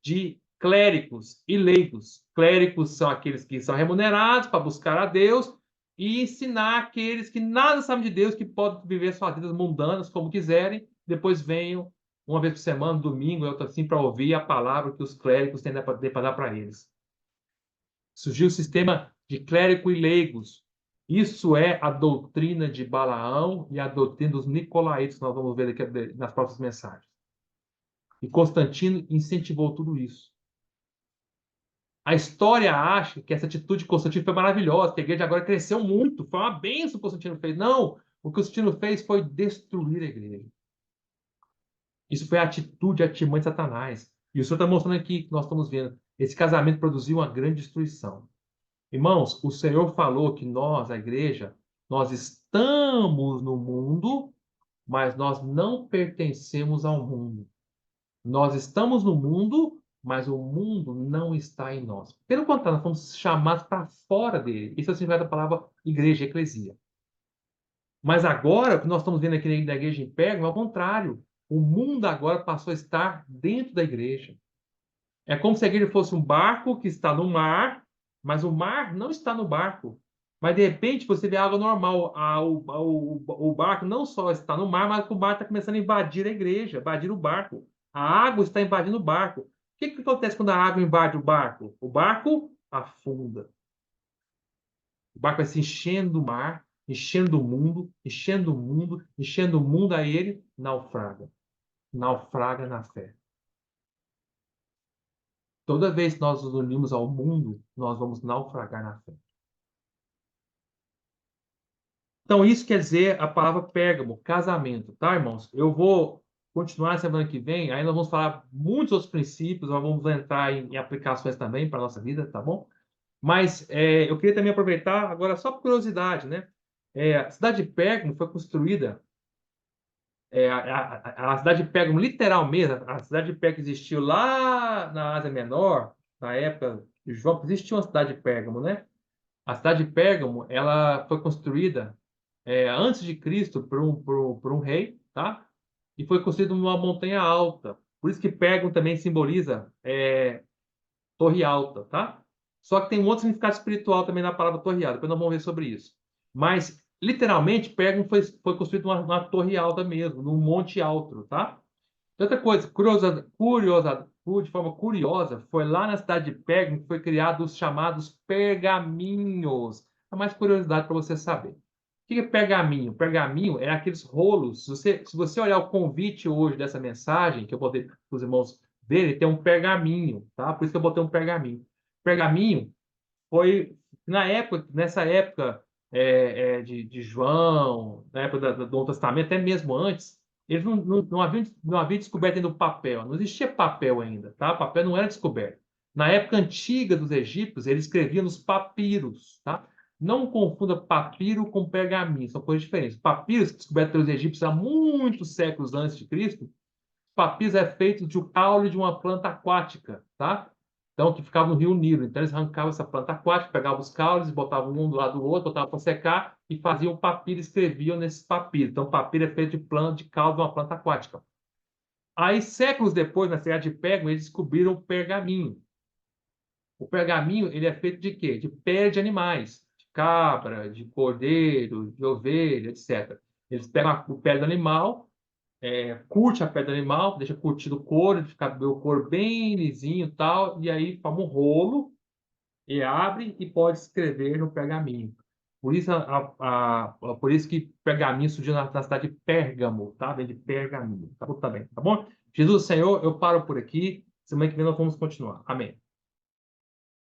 de clérigos e leigos. Clérigos são aqueles que são remunerados para buscar a Deus e ensinar aqueles que nada sabem de Deus, que podem viver suas vidas mundanas como quiserem, depois venham uma vez por semana, domingo, outra assim, para ouvir a palavra que os clérigos têm para dar para eles. Surgiu o sistema de clérigo e leigos. Isso é a doutrina de Balaão e a doutrina dos nicolaítas, que nós vamos ver daqui, nas próximas mensagens. E Constantino incentivou tudo isso. A história acha que essa atitude de Constantino foi maravilhosa, que a igreja agora cresceu muito, foi uma bênção que o Constantino fez. Não, o que Constantino fez foi destruir a igreja. Isso foi a atitude, a artimanha de Satanás. E o Senhor está mostrando aqui, que nós estamos vendo, esse casamento produziu uma grande destruição. Irmãos, o Senhor falou que nós, a igreja, nós estamos no mundo, mas nós não pertencemos ao mundo. Nós estamos no mundo, mas o mundo não está em nós. Pelo contrário, nós fomos chamados para fora dele. Isso é o significado da palavra igreja, eclesia. Mas agora, o que nós estamos vendo aqui na igreja em Pérgamo é o contrário. O mundo agora passou a estar dentro da igreja. É como se a igreja fosse um barco que está no mar, mas o mar não está no barco. Mas, de repente, você vê água normal. O barco não só está no mar, mas o mar está começando a invadir a igreja, invadir o barco. A água está invadindo o barco. O que acontece quando a água invade o barco? O barco afunda. O barco vai se enchendo do mar, enchendo o mundo, enchendo o mundo, enchendo o mundo, a ele naufraga. Naufraga na fé. Toda vez que nós nos unimos ao mundo, nós vamos naufragar na fé. Então, isso quer dizer a palavra Pérgamo, casamento, tá, irmãos? Eu vou continuar semana que vem, aí nós vamos falar muitos outros princípios, nós vamos entrar em aplicações também para a nossa vida, tá bom? Mas eu queria também aproveitar, agora só por curiosidade, né? A cidade de Pérgamo foi construída, a cidade de Pérgamo, literal mesmo, a cidade de Pérgamo existiu lá na Ásia Menor, na época de João, existia uma cidade de Pérgamo, né? A cidade de Pérgamo, ela foi construída antes de Cristo por um rei, tá? E foi construída numa montanha alta. Por isso que Pérgamo também simboliza torre alta, tá? Só que tem um outro significado espiritual também na palavra torre alta. Depois nós vamos ver sobre isso. Mas, literalmente, Pérgamo foi construído numa torre alta mesmo, num monte alto, tá? Outra coisa, de forma curiosa, foi lá na cidade de Pérgamo que foi criado os chamados pergaminhos. É mais curiosidade para você saber. O que é pergaminho? Pergaminho é aqueles rolos. Se você olhar o convite hoje dessa mensagem, que eu botei para os irmãos verem, tem um pergaminho, tá? Por isso que eu botei um pergaminho. Pergaminho foi, nessa época de João, na época do Novo Testamento, até mesmo antes, eles não haviam descoberto ainda o papel, não existia papel ainda, tá? O papel não era descoberto. Na época antiga dos egípcios, eles escreviam nos papiros, tá? Não confunda papiro com pergaminho, são coisas diferentes. Papiros, descoberto pelos egípcios há muitos séculos antes de Cristo, papiro é feito de um caule de uma planta aquática, tá? Então, que ficava no rio Nilo. Então, eles arrancavam essa planta aquática, pegavam os caules, botavam um do lado do outro, botavam para secar e faziam papiro, escreviam nesses papiros. Então, papiro é feito de planta de caule de uma planta aquática. Aí, séculos depois, na cidade de Pérgamo, eles descobriram o pergaminho. O pergaminho, ele é feito de quê? De pele de animais, de cabra, de cordeiro, de ovelha, etc. Eles pegam o pele do animal, curte a pele do animal, deixa curtido o couro, fica o couro bem lisinho e tal, e aí forma um rolo, e abre e pode escrever no pergaminho. Por isso, por isso que pergaminho surgiu na cidade de Pérgamo, tá? Vem de pergaminho. Tá bom? Tá bem, tá bom? Jesus, Senhor, eu paro por aqui. Semana que vem nós vamos continuar. Amém.